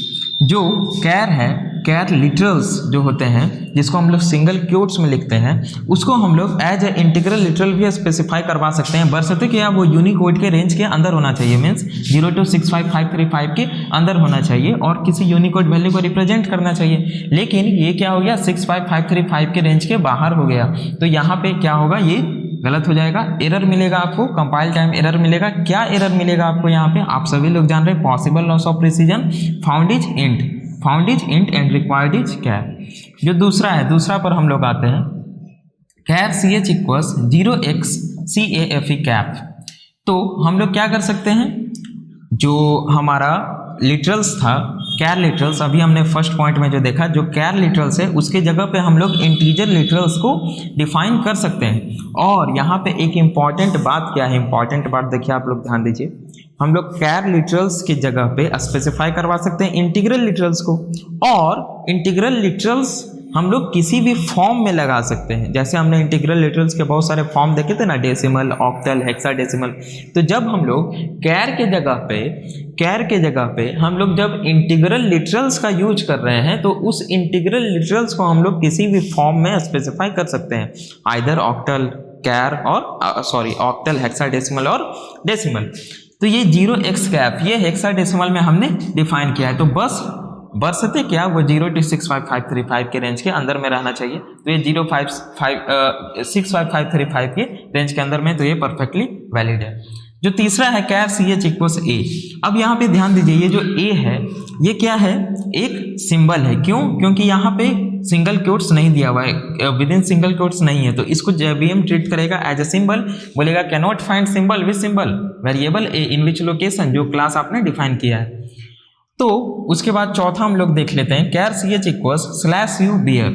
जो कैर है, कैर लिटरल्स जो होते हैं जिसको हम लोग सिंगल क्योट्स में लिखते हैं उसको हम लोग एज ए इंटीग्रल लिटरल भी स्पेसिफाई करवा सकते हैं, बशर्ते कि वो यूनिकोड के रेंज के अंदर होना चाहिए, मीन्स 0 to 65535 के अंदर होना चाहिए और किसी यूनिकोड वैल्यू को रिप्रेजेंट करना चाहिए। लेकिन ये क्या हो गया, 65535 के रेंज के बाहर हो गया, तो यहाँ पे क्या होगा, ये गलत हो जाएगा, एरर मिलेगा आपको, कंपाइल टाइम एरर मिलेगा। क्या एरर मिलेगा आपको यहाँ पे, आप सभी लोग जान रहे हैं, possible loss of precision, found is int and required is char. जो दूसरा है, दूसरा पर हम लोग आते हैं, कैर CH इक्वल्स 0xCAFE कैप। तो हम लोग क्या कर सकते हैं, जो हमारा लिटरल्स था कैर लिटरल्स, अभी हमने फर्स्ट पॉइंट में जो देखा, जो कैर लिटरल्स है उसके जगह पे हम लोग इंटीजर लिटरल्स को डिफाइन कर सकते हैं। और यहाँ पे एक इम्पॉर्टेंट बात क्या है, इंपॉर्टेंट बात देखिए आप लोग ध्यान दीजिए, हम लोग कैर लिटरल्स की जगह पे स्पेसिफाई करवा सकते हैं इंटीग्रल लिटरल्स को, और इंटीग्रल लिटरल्स हम लोग किसी भी फॉर्म में लगा सकते हैं। जैसे हमने इंटीग्रल लिटरल्स के बहुत सारे फॉर्म देखे थे ना, डेसिमल, ऑक्टल, हेक्साडेसिमल। तो जब हम लोग कैर के जगह पे हम लोग जब इंटीग्रल लिटरल्स का यूज कर रहे हैं तो उस इंटीग्रल लिटरल्स को हम लोग किसी भी फॉर्म में स्पेसिफाई कर सकते हैं, आइदर ऑक्टल, कैर और ऑक्टल, हेक्साडेसिमल और डेसिमल। तो ये 0x कैप ये हेक्साडेसिमल में हमने डिफाइन किया है। तो बस बरसते क्या वो 0 to 65535 के रेंज के अंदर में रहना चाहिए। तो ये 65535 के रेंज के अंदर में, तो ये परफेक्टली वैलिड है। जो तीसरा है कैर CH इक्वल्स A। अब यहाँ पे ध्यान दीजिए, ये जो A है ये क्या है, एक सिंबल है। क्यों? क्योंकि यहाँ पे सिंगल क्योट्स नहीं दिया हुआ है, विद इन सिंगल क्योट्स नहीं है, तो इसको JVM ट्रीट करेगा एज ए सिंबल, बोलेगा can not find symbol with symbol variable A in which location, जो क्लास आपने डिफाइन किया है। तो उसके बाद चौथा हम लोग देख लेते हैं, कैर CH इक्वल्स /u बियर।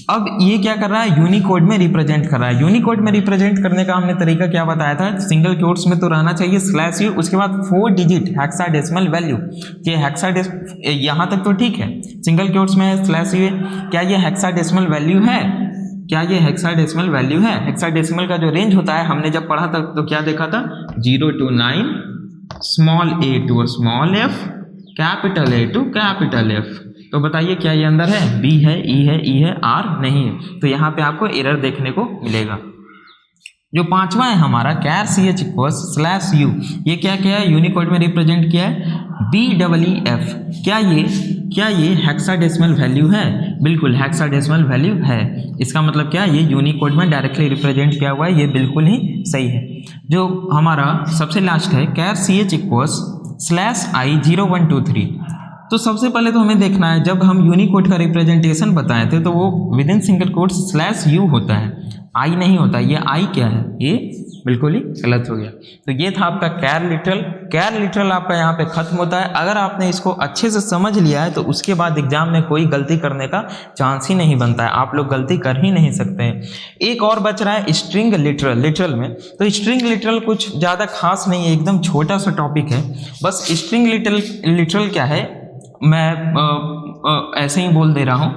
अब ये क्या कर रहा है, यूनिकोड में रिप्रेजेंट कर रहा है। यूनिकोड में रिप्रेजेंट करने का हमने तरीका क्या बताया था, सिंगल क्योट्स में तो रहना चाहिए /u, उसके बाद 4 डिजिट हेक्साडेसिमल वैल्यू। ये यहाँ तक तो ठीक है, सिंगल क्योट्स में /u है, क्या ये हेक्साडेसिमल वैल्यू है, क्या ये हेक्साडेसिमल वैल्यू है? हेक्साडेसिमल का जो रेंज होता है हमने जब पढ़ा था तो क्या देखा था, 0 to 9, small a to small f, capital A to capital F। तो बताइए क्या ये अंदर है, B है, E है, E है, R नहीं है, तो यहाँ पे आपको एरर देखने को मिलेगा। जो पांचवा है हमारा कैर CH इक्वल्स /u, ये क्या है, यूनिकोड में रिप्रेजेंट किया है BEEF। क्या ये हेक्साडेसिमल वैल्यू है? बिल्कुल हेक्साडेसिमल वैल्यू है। इसका मतलब क्या, ये यूनिकोड में डायरेक्टली रिप्रेजेंट किया हुआ है, ये बिल्कुल ही सही है। जो हमारा सबसे लास्ट है कैर CH इक्वल्स /i 0123। तो सबसे पहले तो हमें देखना है, जब हम यूनिकोड का रिप्रेजेंटेशन बताए थे तो वो with in single quotes /u होता है, i नहीं होता। ये i क्या है, ये बिल्कुल ही गलत हो गया। तो ये था आपका कैर लिटरल आपका यहाँ पे खत्म होता है। अगर आपने इसको अच्छे से समझ लिया है तो उसके बाद एग्जाम में कोई गलती करने का चांस ही नहीं बनता है, आप लोग गलती कर ही नहीं सकते हैं। एक और बच रहा है स्ट्रिंग लिटरल में। तो स्ट्रिंग लिटरल कुछ ज़्यादा खास नहीं है, एकदम छोटा सा टॉपिक है। बस स्ट्रिंग लिटरल क्या है, मैं ऐसे ही बोल दे रहा हूँ।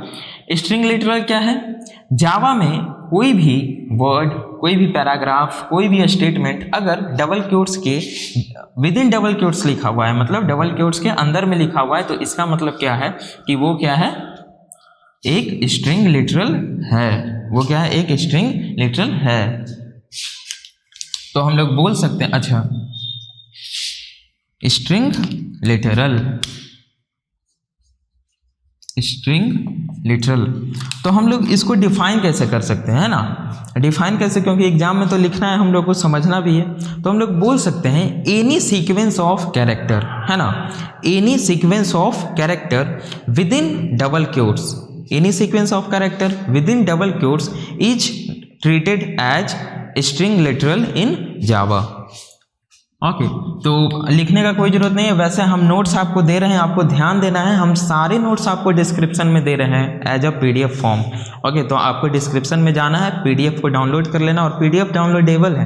स्ट्रिंग लिटरल क्या है, जावा में कोई भी वर्ड, कोई भी पैराग्राफ, कोई भी स्टेटमेंट अगर डबल क्योट्स के विद इन डबल क्योट्स लिखा हुआ है, मतलब डबल क्योट्स के अंदर में लिखा हुआ है, तो इसका मतलब क्या है कि वो क्या है, एक स्ट्रिंग लिटरल है। वो क्या है, एक स्ट्रिंग लिटरल है। तो हम लोग बोल सकते हैं, अच्छा स्ट्रिंग लिटरल, तो हम लोग इसको डिफाइन कैसे कर सकते हैं, है ना। डिफाइन कैसे, क्योंकि एग्जाम में तो लिखना है, हम लोग को समझना भी है। तो हम लोग बोल सकते हैं एनी सीक्वेंस ऑफ कैरेक्टर, है ना, any sequence of character within double quotes, any sequence of character within double quotes is treated as string literal in Java. Okay, तो लिखने का कोई ज़रूरत नहीं है। वैसे हम नोट्स आपको दे रहे हैं, आपको ध्यान देना है, हम सारे नोट्स आपको डिस्क्रिप्शन में दे रहे हैं as a PDF form. Okay, तो आपको डिस्क्रिप्शन में जाना है, PDF को डाउनलोड कर लेना, और PDF डाउनलोडेबल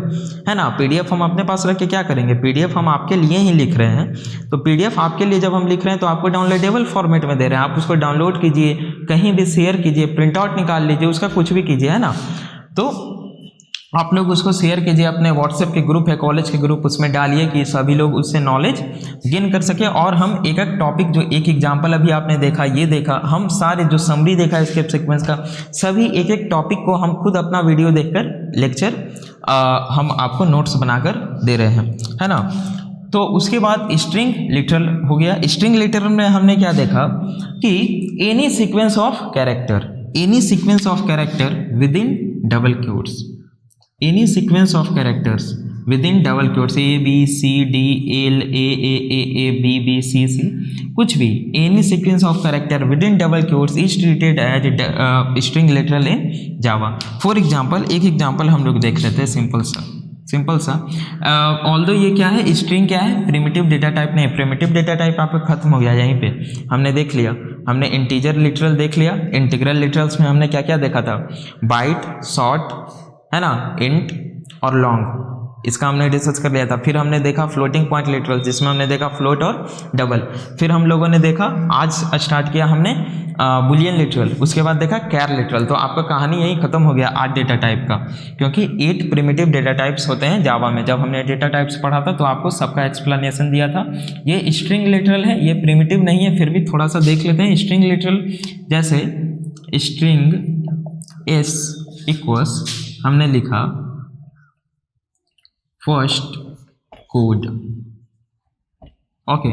है ना। PDF हम अपने पास रख के क्या करेंगे, PDF हम आपके लिए ही लिख रहे हैं, तो PDF आपके लिए जब हम लिख रहे हैं तो आपको डाउनलोडेबल फॉर्मेट में दे रहे हैं। आप उसको डाउनलोड कीजिए, कहीं भी शेयर कीजिए, प्रिंट आउट निकाल लीजिए, उसका कुछ भी कीजिए, है ना। तो आप लोग उसको शेयर कीजिए, अपने व्हाट्सएप के ग्रुप है, कॉलेज के ग्रुप, उसमें डालिए कि सभी लोग उससे नॉलेज गेन कर सके। और हम एक एक टॉपिक, जो एक एग्जाम्पल अभी आपने देखा, ये देखा, हम सारे जो समरी देखा स्टेप सीक्वेंस का, सभी एक एक टॉपिक को हम खुद अपना वीडियो देखकर लेक्चर हम आपको नोट्स बनाकर दे रहे हैं, है ना। तो उसके बाद स्ट्रिंग लिटरल हो गया। स्ट्रिंग लिटरल में हमने क्या देखा कि any sequence of character, any sequence of character within double quotes, any sequence of characters within double quotes, ABCDELAAAABBCC, कुछ भी, any sequence of character within double quotes is treated as string literal in Java. For example, एक example हम लोग देख लेते हैं, simple सा। Although ये क्या है, स्ट्रिंग क्या है, प्रिमिटिव डेटा टाइप नहीं, प्रिमिटिव डेटा टाइप आपका खत्म हो गया, यहीं पे हमने देख लिया। हमने इंटीजर लिटरल देख लिया। इंटीग्रल लिटरल्स में हमने क्या क्या देखा था, बाइट, शॉर्ट, है ना, इंट और लॉन्ग, इसका हमने डिस्कस कर लिया था। फिर हमने देखा फ्लोटिंग पॉइंट लिटरल, जिसमें हमने देखा फ्लोट और डबल। फिर हम लोगों ने देखा, आज स्टार्ट किया हमने बुलियन लिटरल, उसके बाद देखा कैर लिटरल। तो आपका कहानी यही खत्म हो गया 8 डेटा टाइप का, क्योंकि 8 प्रिमिटिव डेटा टाइप्स होते हैं जावा में। जब हमने डेटा टाइप्स पढ़ा था तो आपको सबका एक्सप्लेनेशन दिया था। ये स्ट्रिंग लिटरल है, ये प्रिमिटिव नहीं है, फिर भी थोड़ा सा देख लेते हैं। स्ट्रिंग लिटरल जैसे स्ट्रिंग एस इक्वल्स, हमने लिखा first code, okay,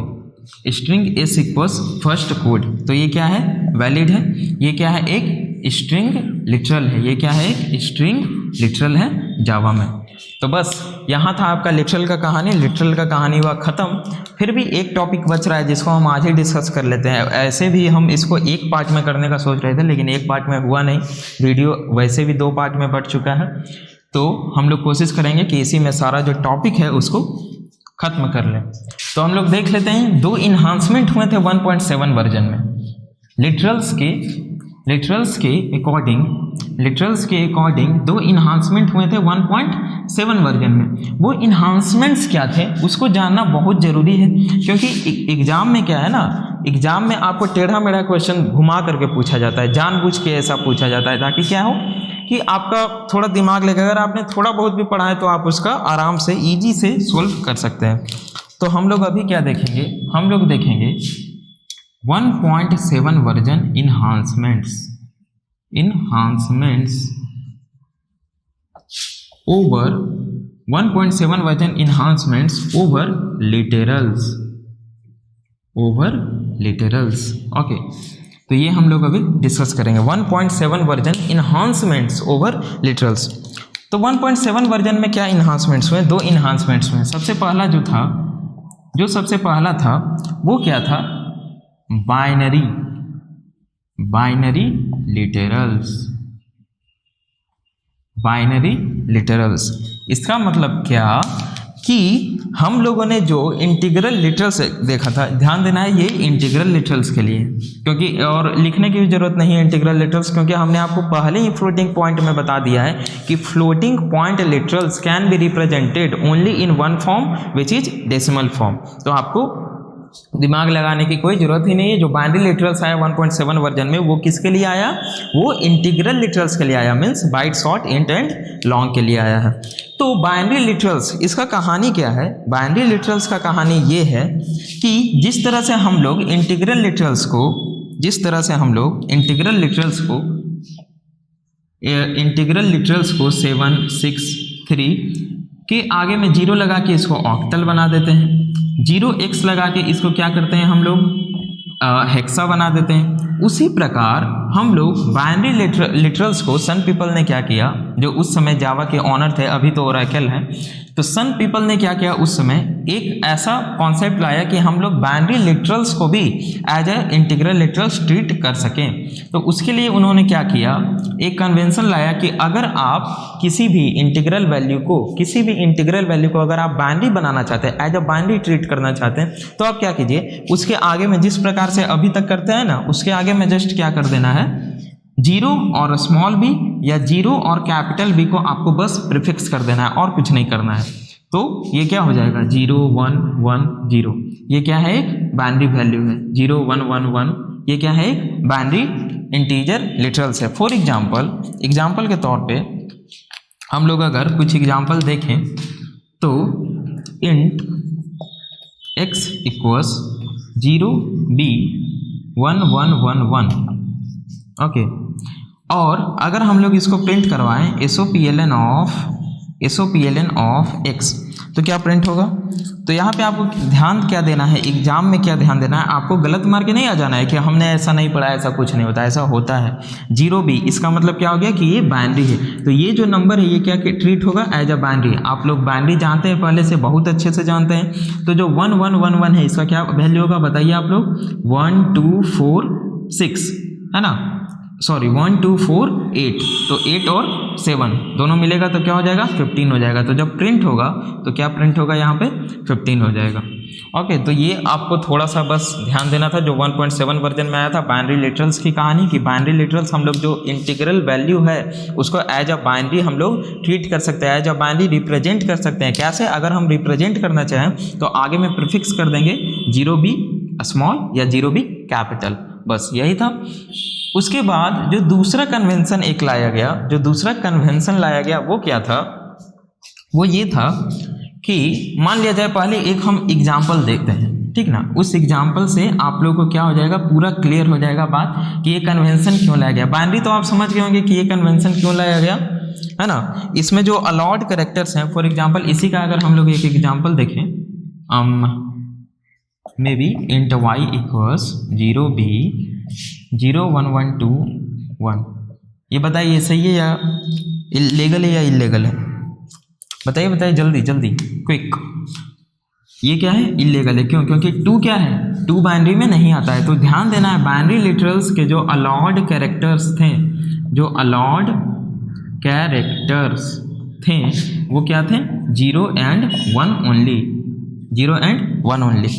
string S equals first code, तो ये क्या है, वैलिड है। ये क्या है, एक स्ट्रिंग लिटरल है, ये क्या है, एक स्ट्रिंग लिटरल है जावा में। तो बस यहाँ था आपका लिटरल का कहानी, लिटरल का कहानी हुआ ख़त्म। फिर भी एक टॉपिक बच रहा है जिसको हम आज ही डिस्कस कर लेते हैं। ऐसे भी हम इसको एक पार्ट में करने का सोच रहे थे, लेकिन एक पार्ट में हुआ नहीं, वीडियो वैसे भी 2 पार्ट में बट चुका है। तो हम लोग कोशिश करेंगे कि इसी में सारा जो टॉपिक है उसको खत्म कर लें। तो हम लोग देख लेते हैं, 2 इन्हांसमेंट हुए थे 1.7 वर्जन में। लिटरल्स के अकॉर्डिंग 2 इन्हांसमेंट हुए थे 1.7 वर्जन में। वो इन्हांसमेंट्स क्या थे उसको जानना बहुत ज़रूरी है, क्योंकि एग्जाम में क्या है ना, एग्जाम में आपको टेढ़ा मेढ़ा क्वेश्चन घुमा करके पूछा जाता है, जानबूझ के ऐसा पूछा जाता है ताकि क्या हो कि आपका थोड़ा दिमाग लगे। अगर आपने थोड़ा बहुत भी पढ़ा है तो आप उसका आराम से ईजी से सोल्व कर सकते हैं। तो हम लोग अभी क्या देखेंगे, हम लोग देखेंगे 1.7 version enhancements over 1.7 version enhancements over literals, okay. तो ये हम लोग अभी डिस्कस करेंगे, 1.7 वर्जन इन्हांसमेंट्स ओवर लिटरल्स। तो 1.7 वर्जन में क्या इन्हांसमेंट्स हुए, 2 इन्हांसमेंट्स हुए। सबसे पहला सबसे पहला था वो क्या था, बाइनरी लिटरल्स। इसका मतलब क्या कि हम लोगों ने जो इंटीग्रल लिटरल्स देखा था, ध्यान देना है ये इंटीग्रल लिटरल्स के लिए, क्योंकि और लिखने की भी जरूरत नहीं है इंटीग्रल लिटरल्स, क्योंकि हमने आपको पहले ही फ्लोटिंग पॉइंट में बता दिया है कि floating point literals can be represented only in one form which is decimal form. तो आपको दिमाग लगाने की कोई जरूरत ही नहीं है। जो बाइनरी लिटरल्स आया 1.7 वर्जन में, वो किसके लिए आया, वो इंटीग्रल लिटरल्स के लिए आया, means byte, short, int and long के लिए आया है। तो बाइनरी लिटरल्स, इसका कहानी क्या है, बाइनरी लिटरल्स का कहानी ये है कि जिस तरह से हम लोग इंटीग्रल लिटरल्स को 7, 6, 3 के आगे में 0 लगा के इसको ऑक्टल बना देते हैं, 0x लगा के इसको क्या करते हैं हम लोग, हेक्सा बना देते हैं। उसी प्रकार हम लोग बाइनरी लिटरल्स को, सन पीपल ने क्या किया, जो उस समय जावा के ऑनर थे, अभी तो ओरेकल है, तो सन पीपल ने क्या किया उस समय, एक ऐसा कॉन्सेप्ट लाया कि हम लोग बाइनरी लिटरल्स को भी as a integral literals treat कर सकें। तो उसके लिए उन्होंने क्या किया, एक कन्वेंशन लाया कि अगर आप किसी भी इंटीग्रल वैल्यू को अगर आप बाइनरी बनाना चाहते हैं, एज ए बाइनरी ट्रीट करना चाहते हैं, तो आप क्या कीजिए, उसके आगे में जिस प्रकार से अभी तक करते हैं ना, उसके आगे में जस्ट क्या कर देना है, 0 और स्मॉल b या 0 और कैपिटल B को आपको बस प्रीफिक्स कर देना है और कुछ नहीं करना है। तो ये क्या हो जाएगा, 0, 1, 1, 0, ये क्या है, एक बाइनरी वैल्यू है। 0, 1, 1, 1, ये क्या है, एक बाइनरी इंटीजर लिटरल्स है। फॉर एग्जाम्पल के तौर पे हम लोग अगर कुछ एग्जाम्पल देखें तो int x equals 0 b 1 1 1 1 okay. और अगर हम लोग इसको प्रिंट करवाएं SOPLN ऑफ x तो क्या प्रिंट होगा? तो यहाँ पे आपको ध्यान क्या देना है, एग्जाम में क्या ध्यान देना है, आपको गलत मार के नहीं आ जाना है कि हमने ऐसा नहीं पढ़ा, ऐसा कुछ नहीं होता, ऐसा होता है। 0b इसका मतलब क्या हो गया कि ये बाइनरी है, तो ये जो नंबर है ये क्या ट्रीट होगा एज अ बाइनरी। आप लोग बाइनरी जानते हैं पहले से, बहुत अच्छे से जानते हैं। तो जो 1 1 1 1 है इसका क्या वैल्यू होगा बताइए आप लोग? 1 2 4 6 है ना, सॉरी 1 2 4 8, तो 8 और 7 दोनों मिलेगा तो क्या हो जाएगा? 15 हो जाएगा। तो जब प्रिंट होगा तो क्या प्रिंट होगा यहाँ पे? 15 हो जाएगा। ओके, तो ये आपको थोड़ा सा बस ध्यान देना था। जो 1.7 वर्जन में आया था बाइनरी लिटरल्स की कहानी, कि बाइनरी लिटरल्स हम लोग जो इंटीग्रल वैल्यू है उसको एज अ बाइनरी हम लोग ट्रीट कर सकते हैं, एज अ बाइनरी रिप्रेजेंट कर सकते हैं। कैसे? अगर हम रिप्रेजेंट करना चाहें तो आगे में प्रीफिक्स कर देंगे 0b स्मॉल या 0b कैपिटल, बस यही था। उसके बाद जो दूसरा कन्वेंशन एक लाया गया, जो दूसरा कन्वेंशन लाया गया वो क्या था? वो ये था कि मान लिया जाए, पहले एक हम एग्जाम्पल देखते हैं, ठीक ना। उस एग्जाम्पल से आप लोगों को क्या हो जाएगा, पूरा क्लियर हो जाएगा बात कि ये कन्वेंशन क्यों लाया गया। बाइनरी तो आप समझ गए होंगे कि ये कन्वेंशन क्यों लाया गया, है ना। इसमें जो अलाउड कैरेक्टर्स हैं, फॉर एग्जाम्पल इसी का अगर हम लोग एक एग्जाम्पल देखें, may be int y equals 0b 0 1 1 2 1, ये बताइए सही है या लीगल है या इलीगल है? बताइए बताइए जल्दी जल्दी क्विक। ये क्या है? इलीगल है। क्यों? क्योंकि 2 क्या है? 2 बाइनरी में नहीं आता है। तो ध्यान देना है, बाइनरी लिटरल्स के जो अलाउड कैरेक्टर्स थे, जो अलाउड कैरेक्टर्स थे वो क्या थे? 0 and 1 only, 0 and 1 only.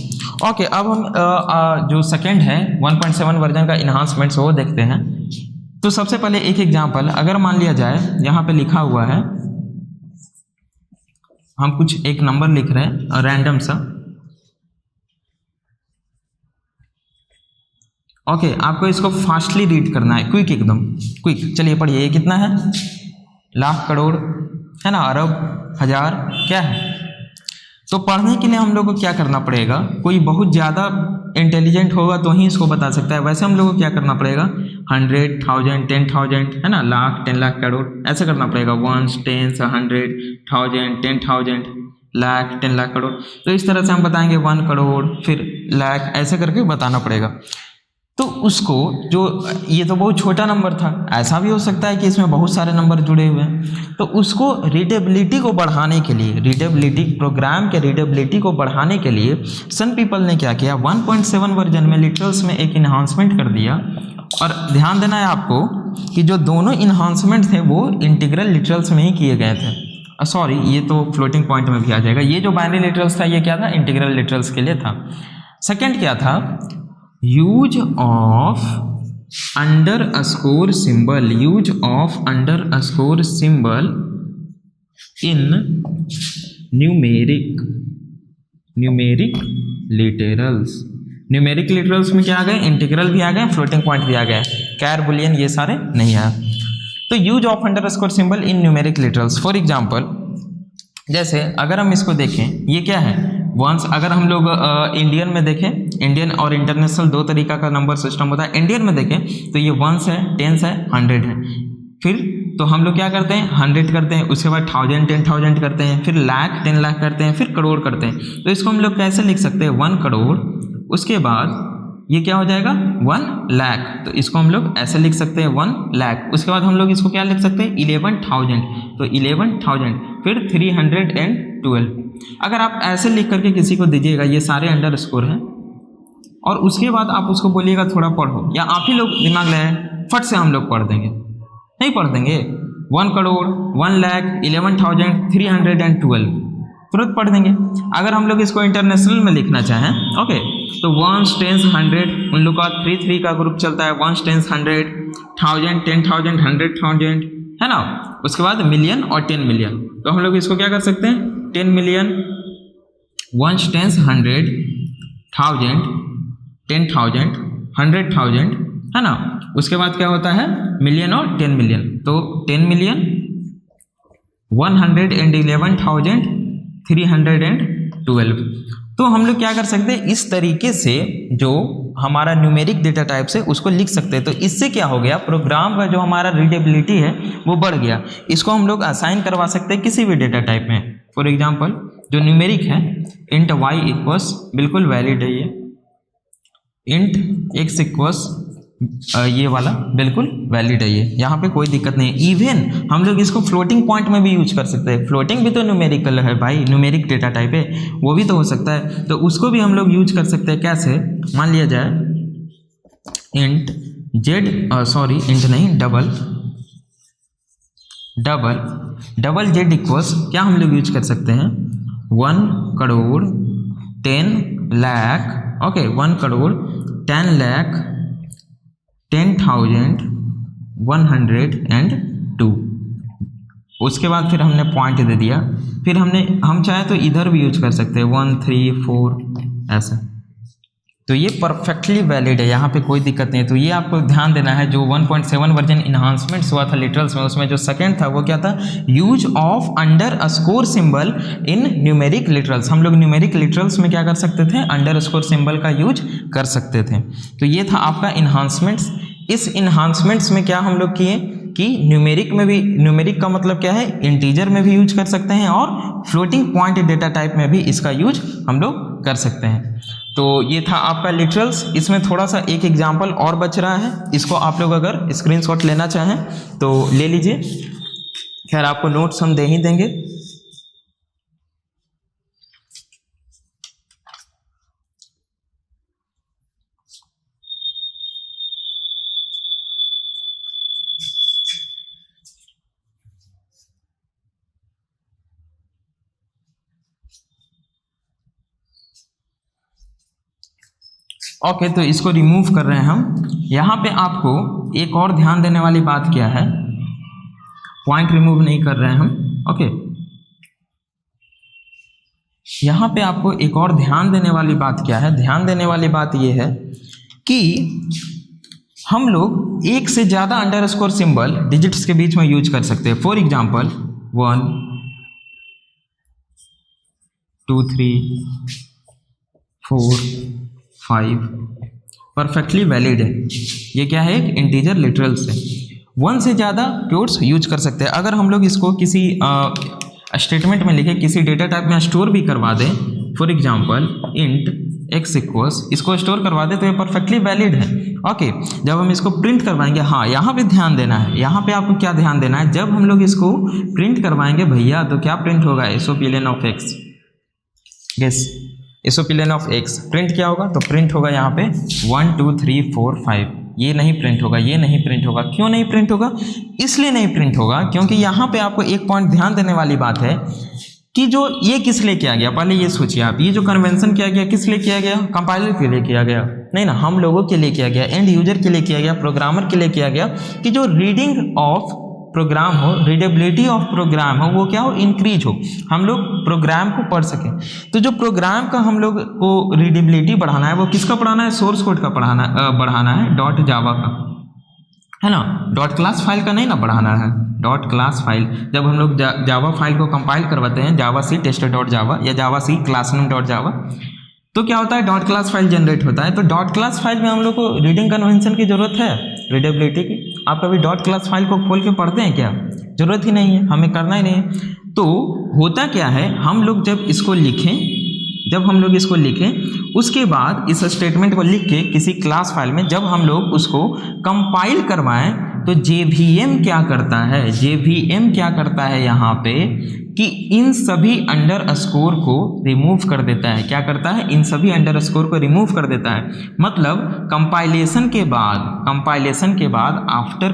Okay, अब हम जो सेकंड है 1.7 वर्जन का इन्हांसमेंट्स वो देखते हैं। तो सबसे पहले एक एग्जांपल अगर मान लिया जाए, यहाँ पे लिखा हुआ है, हम कुछ एक नंबर लिख रहे हैं रैंडम सा। ओके, आपको इसको फास्टली रीड करना है, क्विक, एकदम क्विक। चलिए पढ़िए, ये कितना है? लाख, करोड़, है ना, अरब, हजार, क्या है? तो पढ़ने के लिए हम लोग को क्या करना पड़ेगा? कोई बहुत ज़्यादा इंटेलिजेंट होगा तो ही इसको बता सकता है। वैसे हम लोग को क्या करना पड़ेगा? 100, 1000, 10,000, है ना, लाख, 10 लाख, करोड़, ऐसे करना पड़ेगा। 1 10 100 1000 10,000 लाख, 10 लाख, करोड़। तो इस तरह से हम बताएंगे 1 करोड़, फिर लाख, ऐसे करके बताना पड़ेगा। तो उसको जो, ये तो बहुत छोटा नंबर था, ऐसा भी हो सकता है कि इसमें बहुत सारे नंबर जुड़े हुए हैं। तो उसको रीडेबिलिटी को बढ़ाने के लिए, रीडेबिलिटी, प्रोग्राम के रीडेबिलिटी को बढ़ाने के लिए सन पीपल ने क्या किया? 1.7 वर्जन में लिटरल्स में एक इन्हांसमेंट कर दिया। और ध्यान देना है आपको कि जो दोनों इन्हांसमेंट थे वो इंटीग्रल लिटरल्स में ही किए गए थे। सॉरी, ये तो फ्लोटिंग पॉइंट में भी आ जाएगा। ये जो बाइनरी लिटरल्स था ये क्या था? इंटीग्रल लिटरल्स के लिए था। सेकेंड क्या था? Use of underscore symbol, use of underscore symbol in numeric literals. Numeric literals में क्या आ गए? इंटीग्रल भी आ गए, फ्लोटिंग पॉइंट भी आ गए, कैर, बुलियन, ये सारे नहीं आया। तो use of underscore symbol in numeric literals, for example जैसे अगर हम इसको देखें, ये क्या है? वंस। अगर हम लोग इंडियन में देखें, इंडियन और इंटरनेशनल दो तरीका का नंबर सिस्टम होता है। इंडियन में देखें तो ये 1 है, 10 है, 100 है। फिर तो हम लोग क्या करते हैं? 100 करते हैं, उसके बाद 1000 10,000 करते हैं, फिर लाख 10 लाख करते हैं, फिर करोड़ करते हैं। तो इसको हम लोग कैसे लिख सकते हैं? 1 करोड़, उसके बाद ये क्या हो जाएगा? 1 लाख। तो इसको हम लोग ऐसे लिख सकते हैं 1 लाख। उसके बाद हम लोग इसको क्या लिख सकते हैं? 11,000। तो 11,000, फिर 312। अगर आप ऐसे लिख करके किसी को दीजिएगा, ये सारे अंडरस्कोर हैं, और उसके बाद आप उसको बोलिएगा थोड़ा पढ़ो, या आप ही लोग दिमाग लगाए, फट से हम लोग पढ़ देंगे? नहीं पढ़ देंगे। 1 करोड़, 1 लाख, 11,000, 312 तुरंत पढ़ देंगे। अगर हम लोग इसको इंटरनेशनल में लिखना चाहें, ओके, तो 1 10 100, उन लोग का 3 का ग्रुप चलता है, 1 10 100, 1000 10,000 100,000, है ना। उसके बाद मिलियन और 10 मिलियन। तो हम लोग इसको क्या कर सकते हैं? 10 मिलियन, 1 10 100, 1000, 10,000, 100,000, है ना। उसके बाद क्या होता है? मिलियन और 10 मिलियन। तो 10 मिलियन, 111,312। तो हम लोग क्या कर सकते हैं, इस तरीके से जो हमारा न्यूमेरिक डेटा टाइप से उसको लिख सकते हैं। तो इससे क्या हो गया, प्रोग्राम का जो हमारा रीडेबिलिटी है वो बढ़ गया। इसको हम लोग असाइन करवा सकते हैं किसी भी डेटा टाइप में। फॉर एग्जांपल जो न्यूमेरिक है इंट y इक्वल्स, बिल्कुल वैलिड है ये, इंट x इक्वल्स ये वाला बिल्कुल वैलिड है ये, यहाँ पे कोई दिक्कत नहीं है। इवन हम लोग इसको फ्लोटिंग पॉइंट में भी यूज कर सकते हैं। फ्लोटिंग भी तो न्यूमेरिकल है भाई, न्यूमेरिक डेटा टाइप है, वो भी तो हो सकता है। तो उसको भी हम लोग यूज कर सकते हैं। कैसे, मान लिया जाए इंट जेड, सॉरी इंट नहीं, डबल जेड इक्वल्स क्या हम लोग यूज कर सकते हैं, 1,10,00,000, ओके 1,10,10,102। उसके बाद फिर हमने पॉइंट दे दिया, फिर हम चाहे तो इधर भी यूज कर सकते हैं 1, 3, 4 ऐसा। तो ये परफेक्टली वैलिड है, यहाँ पे कोई दिक्कत नहीं है। तो ये आपको ध्यान देना है। जो 1.7 वर्जन इन्हांसमेंट्स हुआ था लिटरल्स में, उसमें जो सेकंड था वो क्या था, use of underscore symbol in numeric literals. हम लोग न्यूमेरिक लिटरल्स में क्या कर सकते थे, अंडरस्कोर सिंबल का यूज कर सकते थे। तो ये था आपका इन्हांसमेंट्स। इस इन्हांसमेंट्स में क्या हम लोग किए कि न्यूमेरिक में भी, न्यूमेरिक का मतलब क्या है, इंटीजर में भी यूज कर सकते हैं और फ्लोटिंग पॉइंट डेटा टाइप में भी इसका यूज हम लोग कर सकते हैं। तो ये था आपका लिटरल्स। इसमें थोड़ा सा एक एग्जाम्पल और बच रहा है, इसको आप लोग अगर स्क्रीनशॉट लेना चाहें तो ले लीजिए। खैर आपको नोट्स हम दे ही देंगे। ओके, तो इसको रिमूव कर रहे हैं हम। यहाँ पे आपको एक और ध्यान देने वाली बात क्या है, पॉइंट रिमूव नहीं कर रहे हैं हम। ओके, यहाँ पे आपको एक और ध्यान देने वाली बात क्या है, ध्यान देने वाली बात ये है कि हम लोग एक से ज़्यादा अंडरस्कोर सिंबल डिजिट्स के बीच में यूज कर सकते हैं। फॉर एग्जाम्पल 1, 2, 3, 4, 5 परफेक्टली वैलिड है। ये क्या है, एक इंटीजर लिटरल्स है। 1 से ज़्यादा क्योट्स यूज कर सकते हैं। अगर हम लोग इसको किसी स्टेटमेंट में लिखे, किसी डेटा टाइप में स्टोर भी करवा दें, for example int x equals, इसको स्टोर करवा दें तो ये परफेक्टली वैलिड है। ओके, जब हम इसको प्रिंट करवाएंगे, हाँ यहाँ पे ध्यान देना है, यहाँ पे आपको क्या ध्यान देना है, जब हम लोग इसको प्रिंट करवाएंगे भैया तो क्या प्रिंट होगा, SOPLN of x। Yes, SOPLN of x print क्या होगा, तो प्रिंट होगा यहाँ पे 1, 2, 3, 4, 5। ये नहीं प्रिंट होगा, ये नहीं प्रिंट होगा। क्यों नहीं प्रिंट होगा, इसलिए नहीं प्रिंट होगा क्योंकि यहाँ पे आपको एक पॉइंट ध्यान देने वाली बात है कि जो ये किस लिए किया गया, पहले ये सोचिए आप, ये जो कन्वेंशन किया गया किस लिए किया गया, कंपाइलर के लिए किया गया, नहीं ना, हम लोगों के लिए किया गया, एंड यूजर के लिए किया गया, प्रोग्रामर के लिए किया गया कि जो रीडिंग ऑफ प्रोग्राम हो, रीडेबिलिटी ऑफ प्रोग्राम हो, वो क्या हो, इंक्रीज हो, हम लोग प्रोग्राम को पढ़ सकें। तो जो प्रोग्राम का हम लोग को रीडेबिलिटी बढ़ाना है, वो किसका बढ़ाना है, सोर्स कोड का बढ़ाना है, डॉट जावा का, है ना, डॉट क्लास फाइल का नहीं ना बढ़ाना है, डॉट क्लास फाइल। जब हम लोग जावा फाइल को कंपाइल करवाते हैं, जावा सी टेस्टर डॉट जावा या जावा सी क्लासरूम डॉट जावा, तो क्या होता है, डॉट क्लास फाइल जनरेट होता है। तो डॉट क्लास फाइल में हम लोग को रीडिंग कन्वेंशन की जरूरत है, रीडेबिलिटी की। आप कभी डॉट क्लास फाइल को खोल के पढ़ते हैं क्या, जरूरत ही नहीं है, हमें करना ही नहीं है। तो होता क्या है, हम लोग जब इसको लिखें, जब हम लोग इसको लिखें, उसके बाद इस स्टेटमेंट को लिख के किसी क्लास फाइल में जब हम लोग उसको कंपाइल करवाएं, तो JVM क्या करता है, JVM क्या करता है यहाँ पे कि इन सभी अंडरस्कोर को रिमूव कर देता है। क्या करता है, इन सभी अंडरस्कोर को रिमूव कर देता है। मतलब कंपाइलेशन के बाद आफ्टर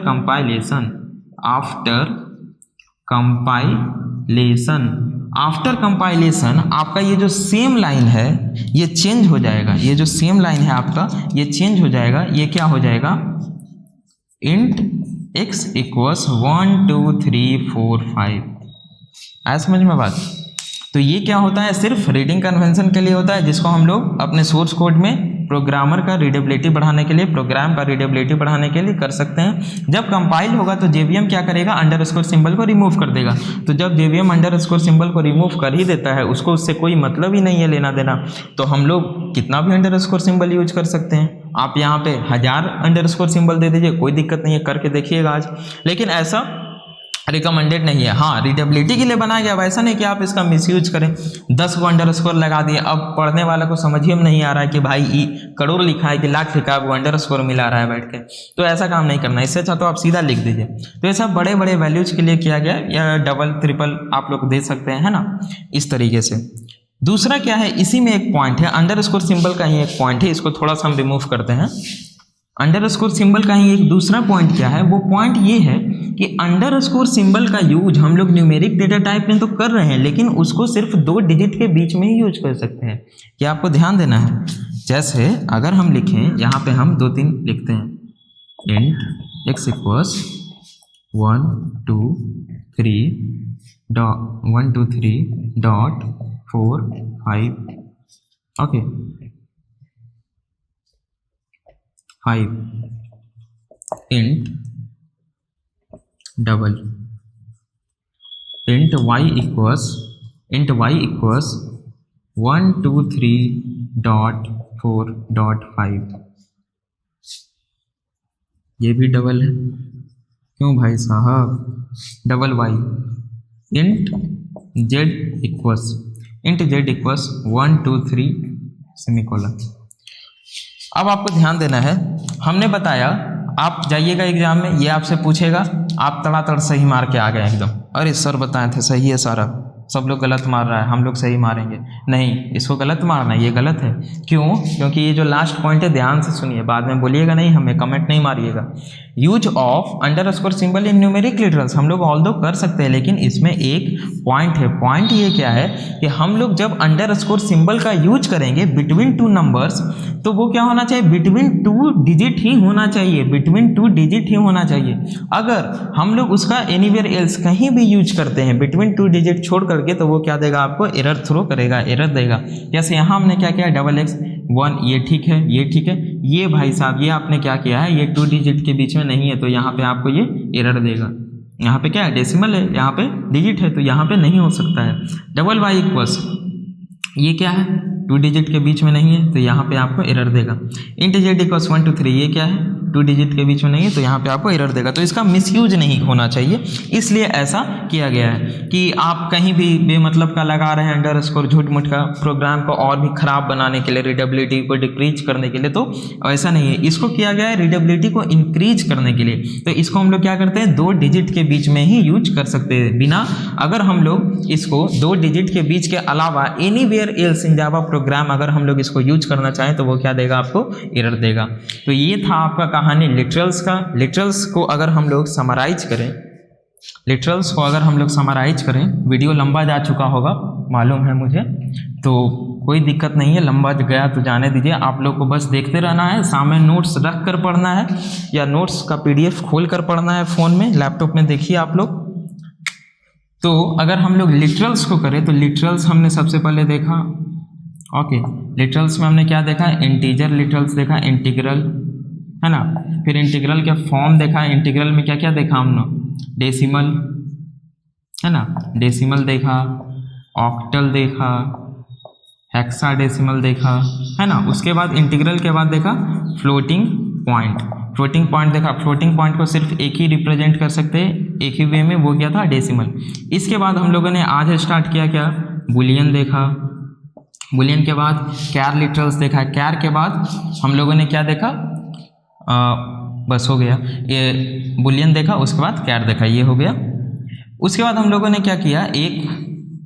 कंपाइलेशन आपका ये जो सेम लाइन है ये चेंज हो जाएगा। ये जो सेम लाइन है आपका ये चेंज हो जाएगा। ये क्या हो जाएगा, इंट x इक्वल्स 1, 2, 3, 4, 5। आया समझ में बात। तो ये क्या होता है, सिर्फ रीडिंग कन्वेंशन के लिए होता है, जिसको हम लोग अपने सोर्स कोड में प्रोग्रामर का रीडेबिलिटी बढ़ाने के लिए, प्रोग्राम का रीडेबिलिटी बढ़ाने के लिए कर सकते हैं। जब कंपाइल होगा तो JVM क्या करेगा, अंडरस्कोर सिंबल को रिमूव कर देगा। तो जब JVM अंडरस्कोर सिंबल को रिमूव कर ही देता है, उसको उससे कोई मतलब ही नहीं है लेना देना, तो हम लोग कितना भी अंडरस्कोर सिंबल यूज कर सकते हैं। आप यहाँ पे 1000 अंडरस्कोर सिंबल दे दीजिए, कोई दिक्कत नहीं है, करके देखिएगा आज। लेकिन ऐसा रिकमेंडेड नहीं है। हाँ, रीडेबिलिटी के लिए बनाया गया, वैसा नहीं कि आप इसका मिसयूज करें। 10 को अंडरस्कोर लगा दिए, अब पढ़ने वाला को समझ ही में नहीं आ रहा है कि भाई करोड़ लिखा है कि लाख लिखा है, वो अंडरस्कोर मिला रहा है बैठ के, तो ऐसा काम नहीं करना। इससे अच्छा तो आप सीधा लिख दीजिए। तो ये सब बड़े बड़े वैल्यूज के लिए किया गया, या डबल ट्रिपल आप लोग दे सकते हैं, है ना, इस तरीके से। दूसरा क्या है, इसी में एक पॉइंट है, अंडरस्कोर सिंबल का ही एक पॉइंट है, इसको थोड़ा सा हम रिमूव करते हैं। अंडरस्कोर सिंबल का ही एक दूसरा पॉइंट क्या है, वो पॉइंट ये है कि अंडरस्कोर सिंबल का यूज हम लोग न्यूमेरिक डेटा टाइप में तो कर रहे हैं, लेकिन उसको सिर्फ 2 डिजिट के बीच में ही यूज कर सकते हैं। क्या आपको ध्यान देना है, जैसे अगर हम लिखें, यहाँ पे हम 2-3 लिखते हैं, int x equals 1 2 3 dot 4 5, okay 5 int double int y equals 1 2 3 dot 4 dot 5, ये भी डबल है, क्यों भाई साहब, double y int z equals 1 2 3 semicolon. अब आपको ध्यान देना है, हमने बताया आप जाइएगा एग्जाम में, ये आपसे पूछेगा, आप तड़ातड़ सही मार के आ गए एकदम, अरे सर बताए थे सही है सारा, सब लोग गलत मार रहा है, हम लोग सही मारेंगे। नहीं, इसको गलत मारना, ये गलत है। क्यों? क्योंकि ये जो लास्ट पॉइंट है, ध्यान से सुनिए, बाद में बोलिएगा नहीं, हमें कमेंट नहीं मारिएगा। Use of underscore symbol in numeric literals हम लोग ऑल्दो कर सकते हैं, लेकिन इसमें एक पॉइंट है। पॉइंट ये क्या है कि हम लोग जब अंडरस्कोर सिंबल का यूज करेंगे बिटवीन 2 नंबर्स, तो वो क्या होना चाहिए, बिटवीन 2 डिजिट ही होना चाहिए, बिटवीन 2 डिजिट ही होना चाहिए। अगर हम लोग उसका एनीवेयर एल्स कहीं भी यूज करते हैं बिटवीन 2 डिजिट छोड़ करके, तो वो क्या देगा, आपको एरर थ्रो करेगा, एरर देगा। जैसे यहाँ हमने क्या किया, $x1, ये ठीक है, ये ठीक है, ये भाई साहब ये आपने क्या किया है, ये 2 डिजिट के बीच में नहीं है, तो यहाँ पे आपको ये एरर देगा। यहाँ पे क्या है, डेसिमल है, यहाँ पे डिजिट है, तो यहाँ पे नहीं हो सकता है। y इक्वल्स, ये क्या है, 2 डिजिट के बीच में नहीं है, तो यहाँ पे आपको एरर देगा। int z इक्वल्स 1 2 3, ये क्या है, 2 डिजिट के बीच में नहीं है, तो यहाँ पे आपको एरर देगा। तो इसका मिसयूज नहीं होना चाहिए, इसलिए ऐसा किया गया है कि आप कहीं भी बेमतलब का लगा रहे हैं अंडरस्कोर, झूठ मूठ का, प्रोग्राम को और भी खराब बनाने के लिए, रीडेबिलिटी को डिक्रीज करने के लिए, तो ऐसा नहीं है। इसको किया गया है रीडेबिलिटी को इंक्रीज करने के लिए, तो इसको हम लोग क्या करते हैं, 2 डिजिट के बीच में ही यूज कर सकते हैं बिना, अगर हम लोग इसको 2 डिजिट के बीच के अलावा anywhere else in Java program अगर हम लोग इसको यूज करना चाहें, तो वो क्या देगा, आपको एरर देगा। तो ये था आपका कहानी लिटरल्स का। लिटरल्स को अगर हम लोग समराइज करें, वीडियो लंबा जा चुका होगा मालूम है मुझे, तो कोई दिक्कत नहीं है, लंबा गया तो जाने दीजिए। आप लोग को बस देखते रहना है, सामने नोट्स रख कर पढ़ना है, या नोट्स का PDF खोल कर पढ़ना है, फ़ोन में, लैपटॉप में देखिए आप लोग। तो अगर हम लोग लिटरल्स को करें, तो लिटरल्स हमने सबसे पहले देखा, ओके, लिटरल्स में हमने क्या देखा, इंटीजर लिटरल्स देखा, इंटीग्रल, है ना, फिर इंटीग्रल के फॉर्म देखा। इंटीग्रल में क्या क्या देखा हमने, डेसिमल, है ना, डेसिमल देखा, ऑक्टल देखा, हेक्साडेसिमल देखा, है ना। उसके बाद इंटीग्रल के बाद देखा फ्लोटिंग पॉइंट देखा। फ्लोटिंग पॉइंट को सिर्फ एक ही रिप्रेजेंट कर सकते हैं, एक ही वे में, वो क्या था, डेसिमल। इसके बाद हम लोगों ने आज स्टार्ट किया क्या, बुलियन देखा। बुलियन के बाद कैर लिटरल्स देखा। कैर के बाद हम लोगों ने क्या देखा, बस हो गया, ये बुलियन देखा, उसके बाद कैर देखा, ये हो गया। उसके बाद हम लोगों ने क्या किया, एक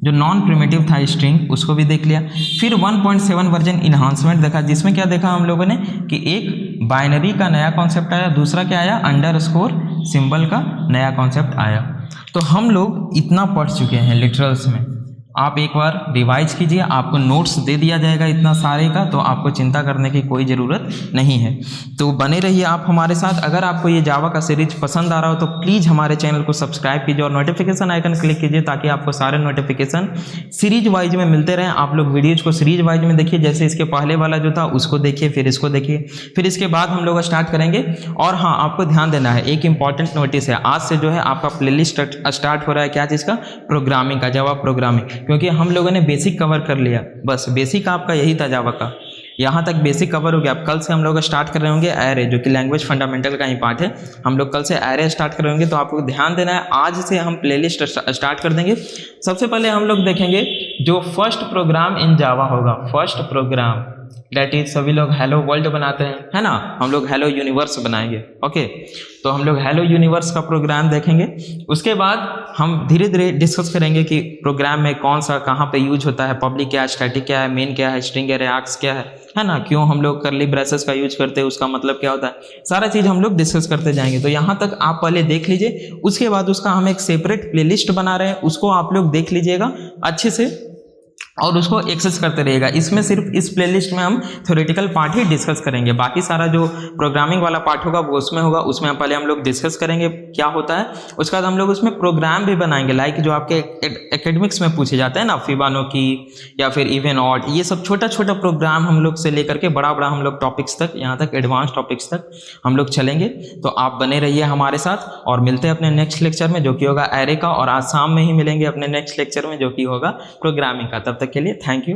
जो नॉन प्रिमिटिव था स्ट्रिंग, उसको भी देख लिया। फिर 1.7 वर्जन इन्हांसमेंट देखा, जिसमें क्या देखा हम लोगों ने कि एक बाइनरी का नया कॉन्सेप्ट आया, दूसरा क्या आया, अंडरस्कोर सिंबल का नया कॉन्सेप्ट आया। तो हम लोग इतना पढ़ चुके हैं लिटरल्स में, आप एक बार रिवाइज कीजिए, आपको नोट्स दे दिया जाएगा इतना सारे का, तो आपको चिंता करने की कोई ज़रूरत नहीं है। तो बने रहिए आप हमारे साथ। अगर आपको ये जावा का सीरीज पसंद आ रहा हो तो प्लीज़ हमारे चैनल को सब्सक्राइब कीजिए और नोटिफिकेशन आइकन क्लिक कीजिए, ताकि आपको सारे नोटिफिकेशन सीरीज वाइज में मिलते रहें। आप लोग वीडियोज़ को सीरीज वाइज में देखिए, जैसे इसके पहले वाला जो था उसको देखिए, फिर इसको देखिए, फिर इसके बाद हम लोग स्टार्ट करेंगे। और हाँ, आपको ध्यान देना है, एक इंपॉर्टेंट नोटिस है, आज से जो है आपका प्लेलिस्ट स्टार्ट हो रहा है। क्या चीज़ का? प्रोग्रामिंग का, जावा प्रोग्रामिंग। क्योंकि हम लोगों ने बेसिक कवर कर लिया, बस बेसिक आपका यही था जावा का, यहाँ तक बेसिक कवर हो गया। अब कल से हम लोग स्टार्ट कर रहे होंगे एरे, जो कि लैंग्वेज फंडामेंटल का ही पार्ट है। हम लोग कल से एरे स्टार्ट कर रहे होंगे, तो आपको ध्यान देना है। आज से हम प्लेलिस्ट स्टार्ट कर देंगे। सबसे पहले हम लोग देखेंगे जो फर्स्ट प्रोग्राम इन जावा होगा, फर्स्ट प्रोग्राम दैट इज, सभी लोग हेलो वर्ल्ड बनाते हैं, है ना, हम लोग हेलो यूनिवर्स बनाएंगे। ओके, तो हम लोग हेलो यूनिवर्स का प्रोग्राम देखेंगे। उसके बाद हम धीरे धीरे डिस्कस करेंगे कि प्रोग्राम में कौन सा कहाँ पे यूज होता है, पब्लिक क्या है, स्टैटिक क्या है, मेन क्या है, स्ट्रिंग है, रिएक्ट्स क्या है ना, क्यों हम लोग करली ब्रेसेस का यूज करते हैं, उसका मतलब क्या होता है, सारा चीज़ हम लोग डिस्कस करते जाएंगे। तो यहाँ तक आप पहले देख लीजिए, उसके बाद उसका हम एक सेपरेट प्लेलिस्ट बना रहे हैं, उसको आप लोग देख लीजिएगा अच्छे से और उसको एक्सेस करते रहिएगा। इसमें सिर्फ इस प्लेलिस्ट में हम थ्योरेटिकल पार्ट ही डिस्कस करेंगे, बाकी सारा जो प्रोग्रामिंग वाला पार्ट होगा वो उसमें होगा, उसमें पहले हम लोग डिस्कस करेंगे क्या होता है। उसके बाद हम लोग उसमें प्रोग्राम भी बनाएंगे, लाइक जो आपके एकेडमिक्स में पूछे जाते हैं ना, फिबोनाची या फिर इवन ऑड, ये सब छोटा छोटा प्रोग्राम हम लोग से लेकर के बड़ा बड़ा हम लोग टॉपिक्स तक, यहाँ तक एडवांस टॉपिक्स तक हम लोग चलेंगे। तो आप बने रहिए हमारे साथ और मिलते हैं अपने नेक्स्ट लेक्चर में, जो कि होगा एरे का, और आज शाम में ही मिलेंगे अपने नेक्स्ट लेक्चर में, जो कि होगा प्रोग्रामिंग का। तब तक के लिए थैंक यू।